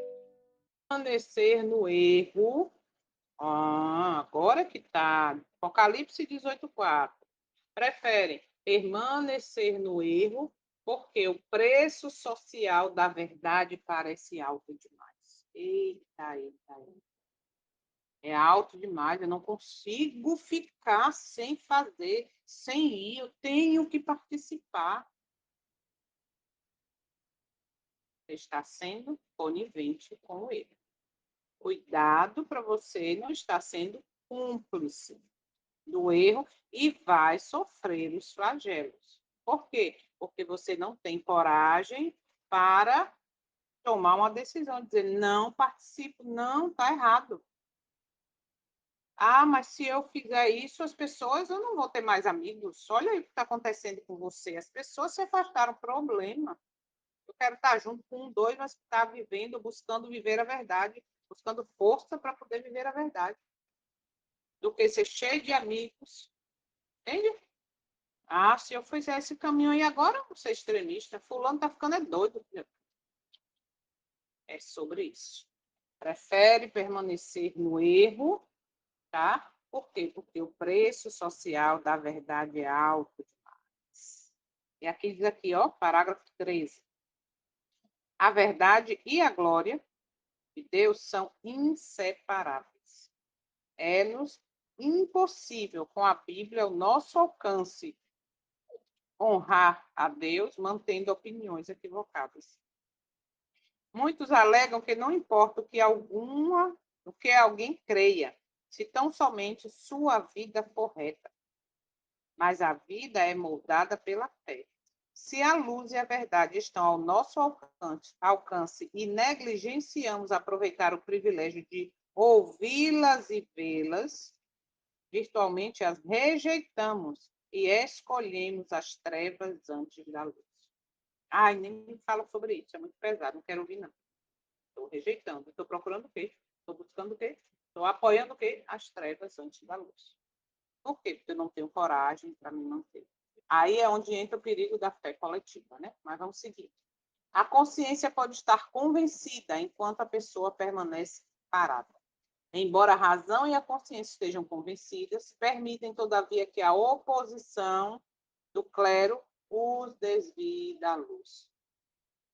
permanecer no erro. Agora que está. Apocalipse 18:4. Preferem permanecer no erro, porque o preço social da verdade parece alto demais. Eita, eita, eita. É alto demais, eu não consigo ficar sem fazer, sem ir, eu tenho que participar. Você está sendo conivente com ele. Cuidado para você não estar sendo cúmplice do erro e vai sofrer os flagelos. Por quê? porque você não tem coragem para tomar uma decisão, dizer, não participo, não, está errado. Ah, mas se eu fizer isso, as pessoas, eu não vou ter mais amigos. Olha aí o que está acontecendo com você. As pessoas se afastaram, problema. Eu quero estar junto com um, dois, mas está vivendo, buscando viver a verdade, buscando força para poder viver a verdade. Do que ser cheio de amigos. Entende? Ah, se eu fizer esse caminho aí agora, eu vou ser extremista. Fulano está ficando doido. É sobre isso. Prefere permanecer no erro, tá? Por quê? Porque o preço social da verdade é alto demais. E aqui diz aqui, ó, parágrafo 13. A verdade e a glória de Deus são inseparáveis. É-nos impossível, com a Bíblia, o nosso alcance, honrar a Deus mantendo opiniões equivocadas. Muitos alegam que não importa o que alguém creia, se tão somente sua vida for reta. Mas a vida é moldada pela fé. Se a luz e a verdade estão ao nosso alcance e negligenciamos aproveitar o privilégio de ouvi-las e vê-las, virtualmente as rejeitamos e escolhemos as trevas antes da luz. Ai, nem me fala sobre isso, é muito pesado, não quero ouvir, não. Estou rejeitando. Estou procurando o quê? Estou buscando o quê? Estou apoiando o quê? As trevas antes da luz. Por quê? Porque eu não tenho coragem para me manter. Aí é onde entra o perigo da fé coletiva, né? Mas vamos seguir. A consciência pode estar convencida enquanto a pessoa permanece parada. Embora a razão e a consciência estejam convencidas, permitem, todavia, que a oposição do clero os desvie da luz.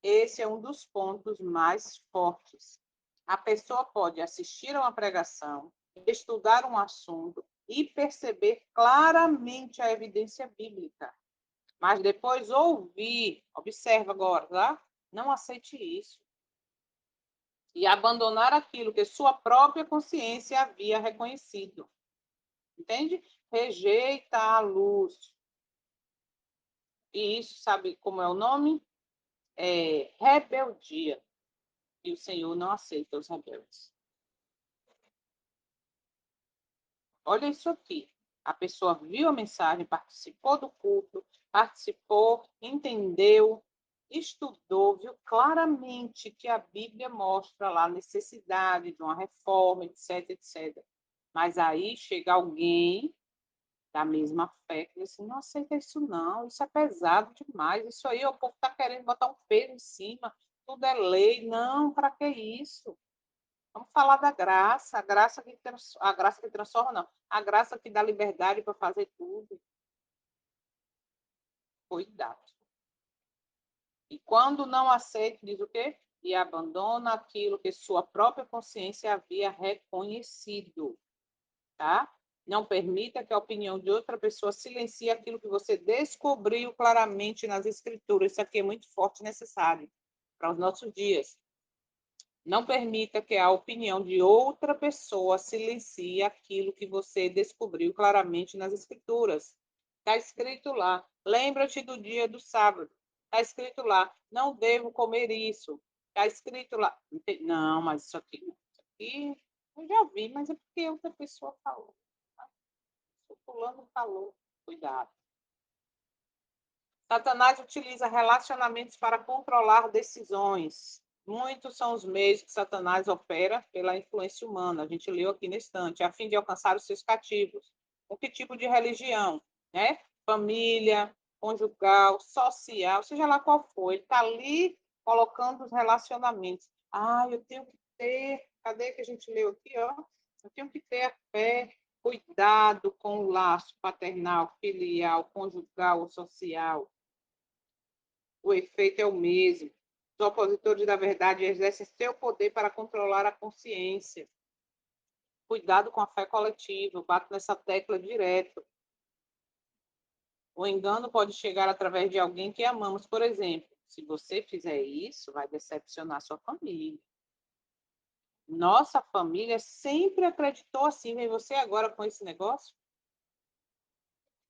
Esse é um dos pontos mais fortes. A pessoa pode assistir a uma pregação, estudar um assunto e perceber claramente a evidência bíblica. Mas depois ouvir, observa agora, tá? Não aceite isso. E abandonar aquilo que sua própria consciência havia reconhecido. Entende? Rejeita a luz. E isso, sabe como é o nome? É rebeldia. E o Senhor não aceita os rebeldes. Olha isso aqui. A pessoa viu a mensagem, participou do culto, participou, entendeu, estudou, viu claramente que a Bíblia mostra lá a necessidade de uma reforma, etc, etc. Mas aí chega alguém da mesma fé que diz assim, não aceita isso não, isso é pesado demais, isso aí o povo está querendo botar um peso em cima, tudo é lei. Não, para que isso? Vamos falar da graça, a graça que transforma, não. A graça que dá liberdade para fazer tudo. Cuidado. E quando não aceita, diz o quê? E abandona aquilo que sua própria consciência havia reconhecido, tá? Não permita que a opinião de outra pessoa silencie aquilo que você descobriu claramente nas escrituras. Isso aqui é muito forte e necessário para os nossos dias. Não permita que a opinião de outra pessoa silencie aquilo que você descobriu claramente nas Escrituras. Está escrito lá. Lembra-te do dia do sábado. Está escrito lá. Não devo comer isso. Está escrito lá. Não, mas isso aqui eu já vi, mas é porque outra pessoa falou. O fulano falou. Cuidado. Satanás utiliza relacionamentos para controlar decisões. Muitos são os meios que Satanás opera pela influência humana. A gente leu aqui na estante, a fim de alcançar os seus cativos. Com que tipo de religião? Né? Família, conjugal, social, seja lá qual for. Ele está ali colocando os relacionamentos. Ah, eu tenho que ter. Cadê que a gente leu aqui? Ó? Eu tenho que ter a fé. Cuidado com o laço paternal, filial, conjugal ou social. O efeito é o mesmo. Os opositores da verdade exercem seu poder para controlar a consciência. Cuidado com a fé coletiva, eu bato nessa tecla direto. O engano pode chegar através de alguém que amamos, por exemplo. Se você fizer isso, vai decepcionar sua família. Nossa família sempre acreditou assim, vem você agora com esse negócio?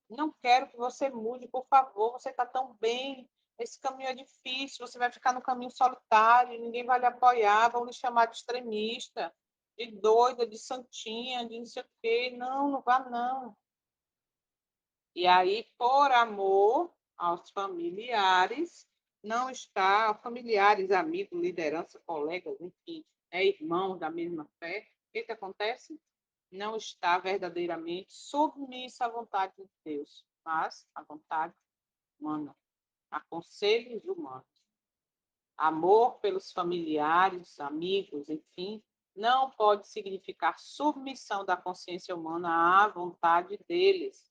Não quero que você mude, por favor, você está tão bem, esse caminho é difícil, você vai ficar no caminho solitário, ninguém vai lhe apoiar, vão lhe chamar de extremista, de doida, de santinha, de não sei o quê. Não, não vá não. E aí, por amor aos familiares, não está, familiares, amigos, liderança, colegas, enfim, irmãos da mesma fé, o que acontece? Não está verdadeiramente submissa à vontade de Deus, mas à vontade humana, a conselhos humanos. Amor pelos familiares, amigos, enfim, não pode significar submissão da consciência humana à vontade deles.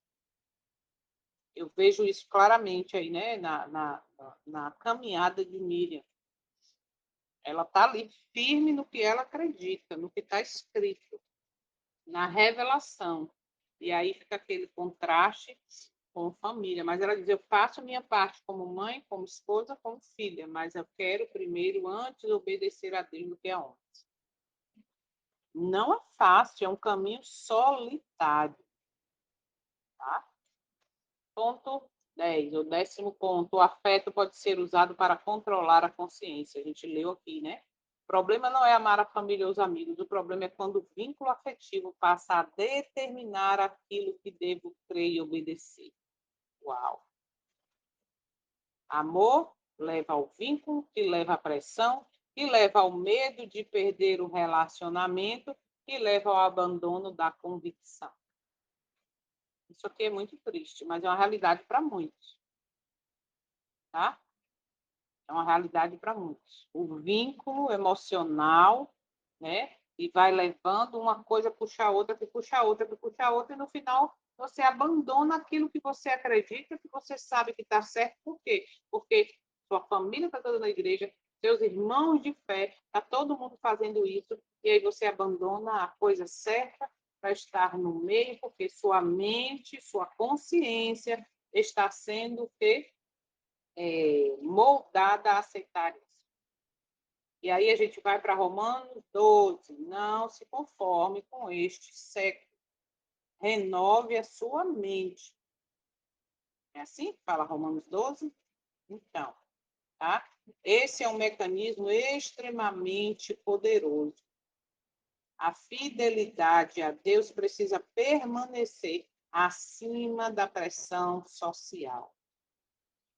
Eu vejo isso claramente aí, né, na caminhada de Miriam. Ela está ali firme no que ela acredita, no que está escrito, na revelação. E aí fica aquele contraste com família. Mas ela diz: eu faço a minha parte como mãe, como esposa, como filha, mas eu quero primeiro, antes, obedecer a Deus do que a homens. Não é fácil, é um caminho solitário. Tá? Ponto 10, o 10º ponto, o afeto pode ser usado para controlar a consciência. A gente leu aqui, né? O problema não é amar a família ou os amigos, o problema é quando o vínculo afetivo passa a determinar aquilo que devo crer e obedecer. Uau! Amor leva ao vínculo, que leva à pressão, que leva ao medo de perder o relacionamento, que leva ao abandono da convicção. Isso aqui é muito triste, mas é uma realidade para muitos. Tá? É uma realidade para muitos. O vínculo emocional, né? E vai levando uma coisa, puxa a outra, que puxa a outra, que puxa a outra, e no final você abandona aquilo que você acredita, que você sabe que está certo. Por quê? Porque sua família está toda na igreja, seus irmãos de fé, está todo mundo fazendo isso, e aí você abandona a coisa certa para estar no meio, porque sua mente, sua consciência está sendo o quê? Moldada a aceitar isso. E aí a gente vai para Romanos 12. Não se conforme com este século. Renove a sua mente. É assim que fala Romanos 12? Então, tá? Esse é um mecanismo extremamente poderoso. A fidelidade a Deus precisa permanecer acima da pressão social.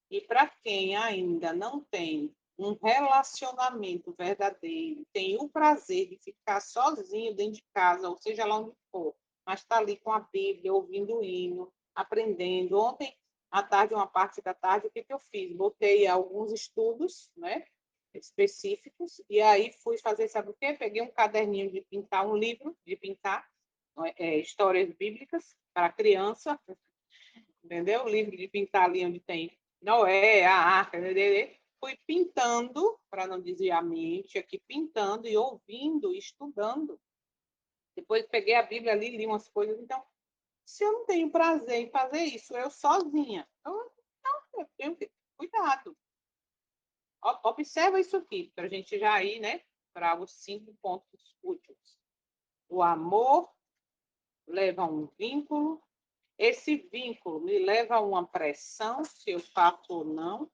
E para quem ainda não tem um relacionamento verdadeiro, tem o prazer de ficar sozinho dentro de casa, ou seja lá onde for, mas está ali com a Bíblia, ouvindo o hino, aprendendo. Ontem, à tarde, uma parte da tarde, o que eu fiz? Botei alguns estudos, né, específicos, e aí fui fazer, sabe o quê? Peguei um caderninho de pintar, um livro de pintar, histórias bíblicas para criança, entendeu? O livro de pintar ali onde tem Noé, a arca, fui pintando, para não dizer a mente, aqui pintando e ouvindo, estudando. Depois peguei a Bíblia ali, li umas coisas. Então, se eu não tenho prazer em fazer isso, eu sozinha, eu tenho que cuidado. Observa isso aqui, para a gente já ir, né, para os 5 pontos úteis. O amor leva a um vínculo. Esse vínculo me leva a uma pressão, se eu faço ou não.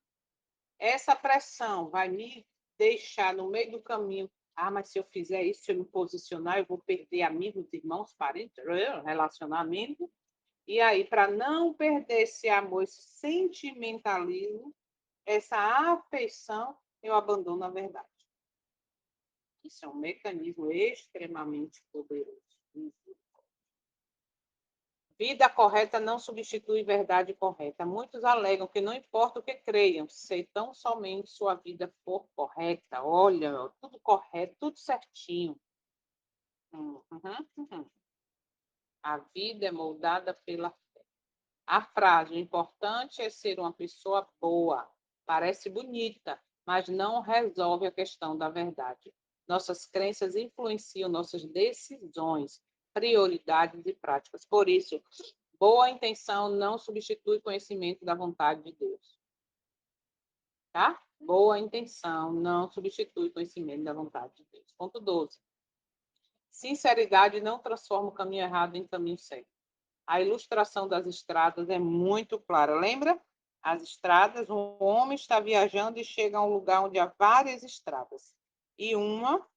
Essa pressão vai me deixar no meio do caminho. Ah, mas se eu fizer isso, se eu me posicionar, eu vou perder amigos, irmãos, parentes, relacionamento. E aí, para não perder esse amor, esse sentimentalismo, essa afeição, eu abandono a verdade. Isso é um mecanismo extremamente poderoso. Vida correta não substitui verdade correta. Muitos alegam que não importa o que creiam, se tão somente sua vida for correta. Olha, tudo correto, tudo certinho. Uhum. A vida é moldada pela fé. A frase: o importante é ser uma pessoa boa. Parece bonita, mas não resolve a questão da verdade. Nossas crenças influenciam nossas decisões, prioridades e práticas. Por isso, boa intenção não substitui conhecimento da vontade de Deus. Tá? Boa intenção não substitui conhecimento da vontade de Deus. Ponto 12. Sinceridade não transforma o caminho errado em caminho certo. A ilustração das estradas é muito clara. Lembra? As estradas, um homem está viajando e chega a um lugar onde há várias estradas. E uma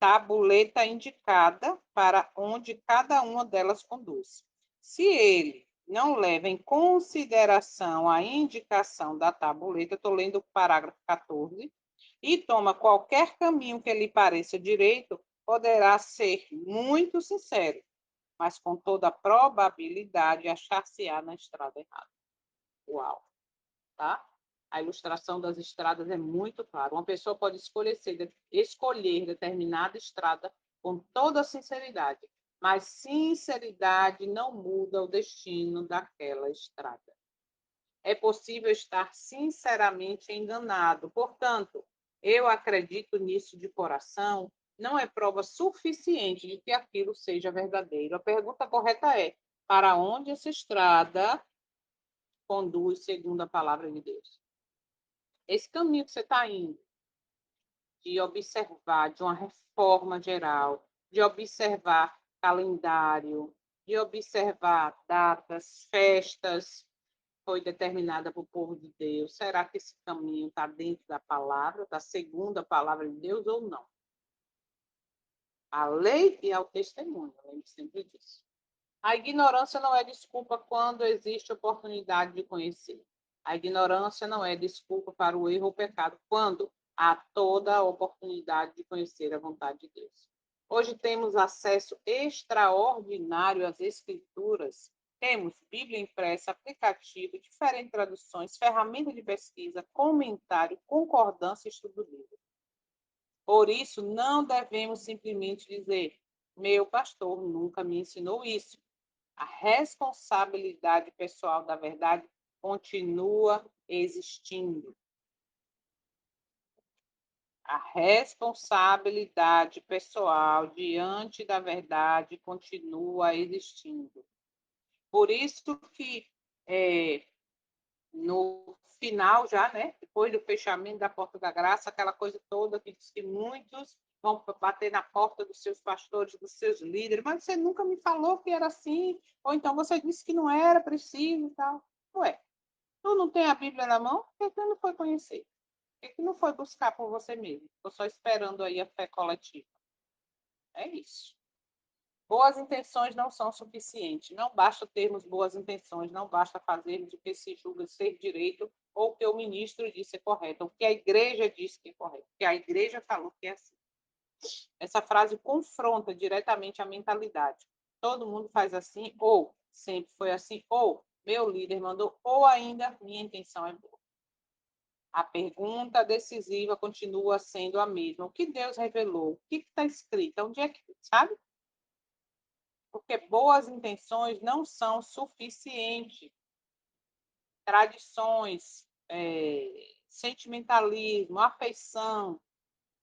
tabuleta indicada para onde cada uma delas conduz. Se ele não leva em consideração a indicação da tabuleta, estou lendo o parágrafo 14, e toma qualquer caminho que lhe pareça direito, poderá ser muito sincero, mas com toda probabilidade achar-se-á na estrada errada. Uau! Tá? A ilustração das estradas é muito clara. Uma pessoa pode escolher determinada estrada com toda sinceridade, mas sinceridade não muda o destino daquela estrada. É possível estar sinceramente enganado. Portanto, eu acredito nisso de coração, não é prova suficiente de que aquilo seja verdadeiro. A pergunta correta é: para onde essa estrada conduz segundo a palavra de Deus? Esse caminho que você está indo, de observar, de uma reforma geral, de observar calendário, de observar datas, festas, foi determinada para o povo de Deus. Será que esse caminho está dentro da palavra, da segunda palavra de Deus ou não? A lei e ao testemunho, lembre sempre disso. A ignorância não é desculpa quando existe oportunidade de conhecer. A ignorância não é desculpa para o erro ou pecado quando há toda a oportunidade de conhecer a vontade de Deus. Hoje temos acesso extraordinário às escrituras. Temos Bíblia impressa, aplicativo, diferentes traduções, ferramenta de pesquisa, comentário, concordância e estudo livre. Por isso, não devemos simplesmente dizer: meu pastor nunca me ensinou isso. A responsabilidade pessoal da verdade continua existindo. A responsabilidade pessoal diante da verdade continua existindo. Por isso que no final já, né, depois do fechamento da porta da graça, aquela coisa toda que diz que muitos vão bater na porta dos seus pastores, dos seus líderes, mas você nunca me falou que era assim, ou então você disse que não era preciso e tal. Ué, tu não tem a Bíblia na mão? Por que não foi conhecer? Por que não foi buscar por você mesmo? Estou só esperando aí a fé coletiva. É isso. Boas intenções não são suficientes. Não basta termos boas intenções, não basta fazermos o que se julga ser direito ou o que o ministro disse é correto, ou o que a igreja disse que é correto, o que a igreja falou que é assim. Essa frase confronta diretamente a mentalidade. Todo mundo faz assim, ou sempre foi assim, ou meu líder mandou, ou ainda minha intenção é boa. A pergunta decisiva continua sendo a mesma. O que Deus revelou? O que está escrito? Onde é que, sabe? Porque boas intenções não são suficientes. Tradições, sentimentalismo, afeição.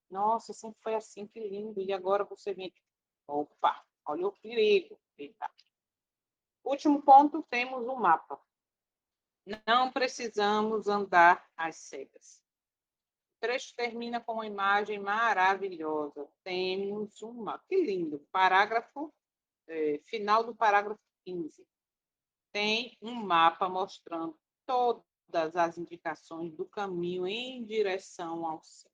Nossa, sempre foi assim, que lindo. E agora você vem. Opa, olha o perigo. Eita. Último ponto, temos um mapa. Não precisamos andar às cegas. O trecho termina com uma imagem maravilhosa. Temos uma. Que lindo. Parágrafo, final do parágrafo 15. Tem um mapa mostrando todas as indicações do caminho em direção ao céu.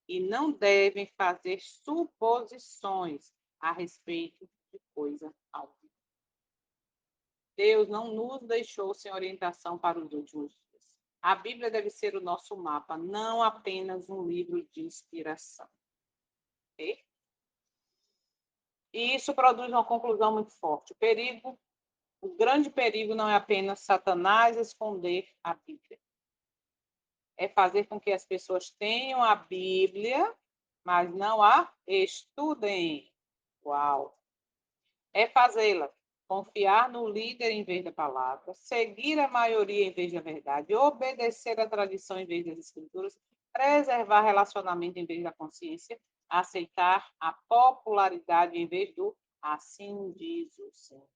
E não devem fazer suposições a respeito de coisa alguma. Deus não nos deixou sem orientação para os últimos dias. A Bíblia deve ser o nosso mapa, não apenas um livro de inspiração. Okay? E isso produz uma conclusão muito forte. O grande perigo não é apenas Satanás esconder a Bíblia. É fazer com que as pessoas tenham a Bíblia, mas não a estudem. Uau! É fazê-la confiar no líder em vez da palavra, seguir a maioria em vez da verdade, obedecer à tradição em vez das escrituras, preservar relacionamento em vez da consciência, aceitar a popularidade em vez do assim diz o Senhor.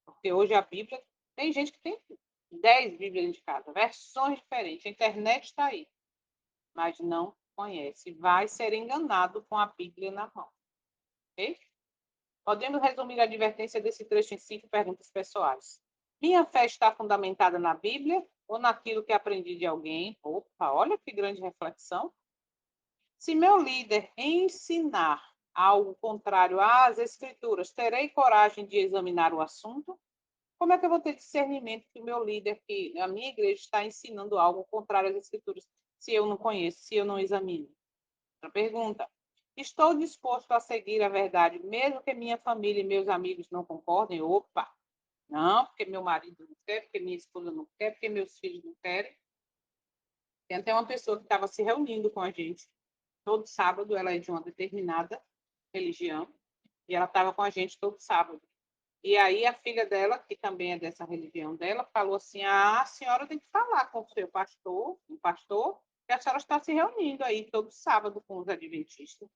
Porque hoje a Bíblia, tem gente que tem 10 Bíblias de casa, versões diferentes, a internet está aí, mas não conhece, vai ser enganado com a Bíblia na mão. Ok? Podemos resumir a advertência desse trecho em 5 perguntas pessoais. Minha fé está fundamentada na Bíblia ou naquilo que aprendi de alguém? Opa, olha que grande reflexão. Se meu líder ensinar algo contrário às Escrituras, terei coragem de examinar o assunto? Como é que eu vou ter discernimento que o meu líder, que a minha igreja está ensinando algo contrário às Escrituras, se eu não conheço, se eu não examino? Outra pergunta. Estou disposto a seguir a verdade, mesmo que minha família e meus amigos não concordem? Opa! Não, porque meu marido não quer, porque minha esposa não quer, porque meus filhos não querem. Tem até uma pessoa que estava se reunindo com a gente todo sábado, ela é de uma determinada religião, e ela estava com a gente todo sábado. E aí a filha dela, que também é dessa religião dela, falou assim: a senhora tem que falar com o seu pastor, o pastor, que a senhora está se reunindo aí todo sábado com os adventistas.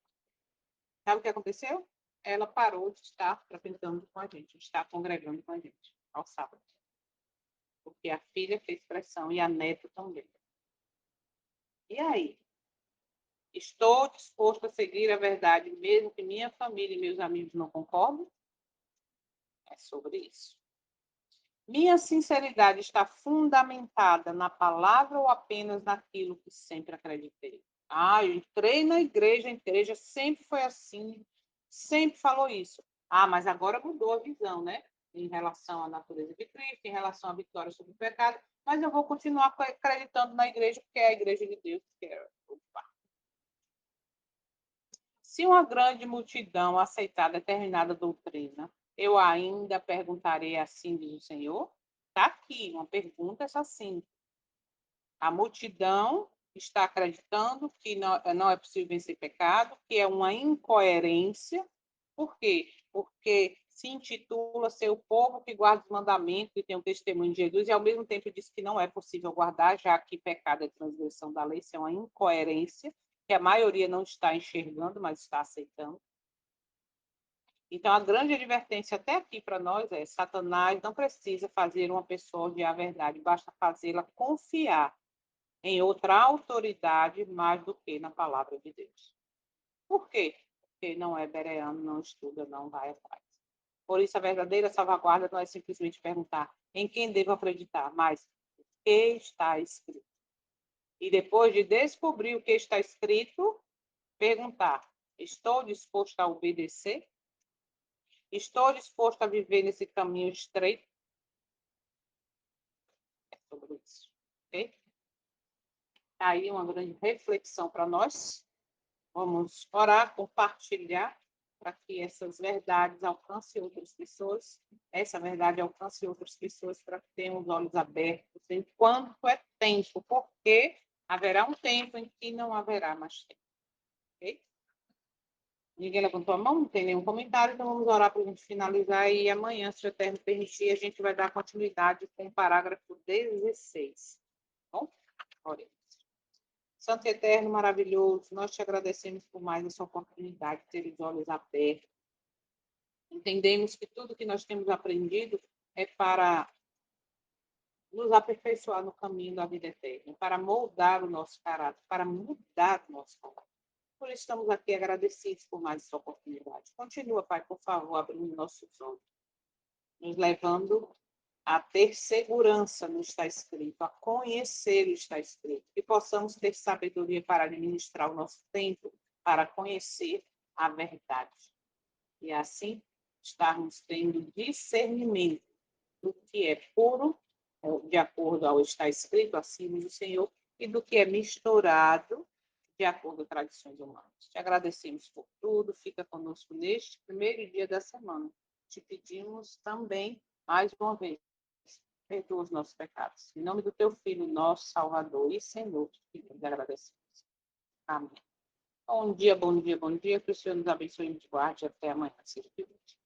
Sabe o que aconteceu? Ela parou de estar frequentando com a gente, de estar congregando com a gente ao sábado. Porque a filha fez pressão e a neta também. E aí? Estou disposto a seguir a verdade, mesmo que minha família e meus amigos não concordem? É sobre isso. Minha sinceridade está fundamentada na palavra ou apenas naquilo que sempre acreditei? Eu entrei na igreja, a igreja sempre foi assim, sempre falou isso. Mas agora mudou a visão, né? Em relação à natureza de Cristo, em relação à vitória sobre o pecado, mas eu vou continuar acreditando na igreja, porque é a igreja de Deus que é. Se uma grande multidão aceitar determinada doutrina, eu ainda perguntarei assim, diz o Senhor? Está aqui, uma pergunta essa sim. A multidão está acreditando que não é possível vencer pecado, que é uma incoerência. Por quê? Porque se intitula ser o povo que guarda os mandamentos e tem o testemunho de Jesus, e ao mesmo tempo diz que não é possível guardar, já que pecado é transgressão da lei, isso é uma incoerência, que a maioria não está enxergando, mas está aceitando. Então, a grande advertência até aqui para nós é: Satanás não precisa fazer uma pessoa odiar a verdade, basta fazê-la confiar em outra autoridade mais do que na palavra de Deus. Por quê? Porque não é bereano, não estuda, não vai atrás. Por isso, a verdadeira salvaguarda não é simplesmente perguntar em quem devo acreditar, mas o que está escrito. E depois de descobrir o que está escrito, perguntar: estou disposto a obedecer? Estou disposto a viver nesse caminho estreito? É sobre isso. Ok? Aí uma grande reflexão para nós. Vamos orar, compartilhar, para que essas verdades alcancem outras pessoas, essa verdade alcance outras pessoas, para que tenham os olhos abertos, enquanto é tempo, porque haverá um tempo em que não haverá mais tempo. Ok? Ninguém levantou a mão, não tem nenhum comentário, então vamos orar para a gente finalizar e amanhã, se o Eterno permitir, a gente vai dar continuidade com o parágrafo 16. Bom? Oremos. Santo Eterno, maravilhoso, nós te agradecemos por mais essa oportunidade de ter os olhos abertos. Entendemos que tudo que nós temos aprendido é para nos aperfeiçoar no caminho da vida eterna, para moldar o nosso caráter, para mudar o nosso caráter. Por isso estamos aqui agradecidos por mais essa oportunidade. Continua, Pai, por favor, abrindo nossos olhos, nos levando a ter segurança no está escrito, a conhecer o está escrito, que possamos ter sabedoria para administrar o nosso tempo, para conhecer a verdade. E assim estarmos tendo discernimento do que é puro, de acordo ao está escrito, acima do Senhor, e do que é misturado, de acordo com tradições humanas. Te agradecemos por tudo, fica conosco neste primeiro dia da semana. Te pedimos também, mais uma vez, perdoa os nossos pecados. Em nome do teu Filho, nosso Salvador e Senhor, te agradecemos. Amém. Bom dia, bom dia, bom dia. Que o Senhor nos abençoe e nos guarde. Até amanhã, se Deus.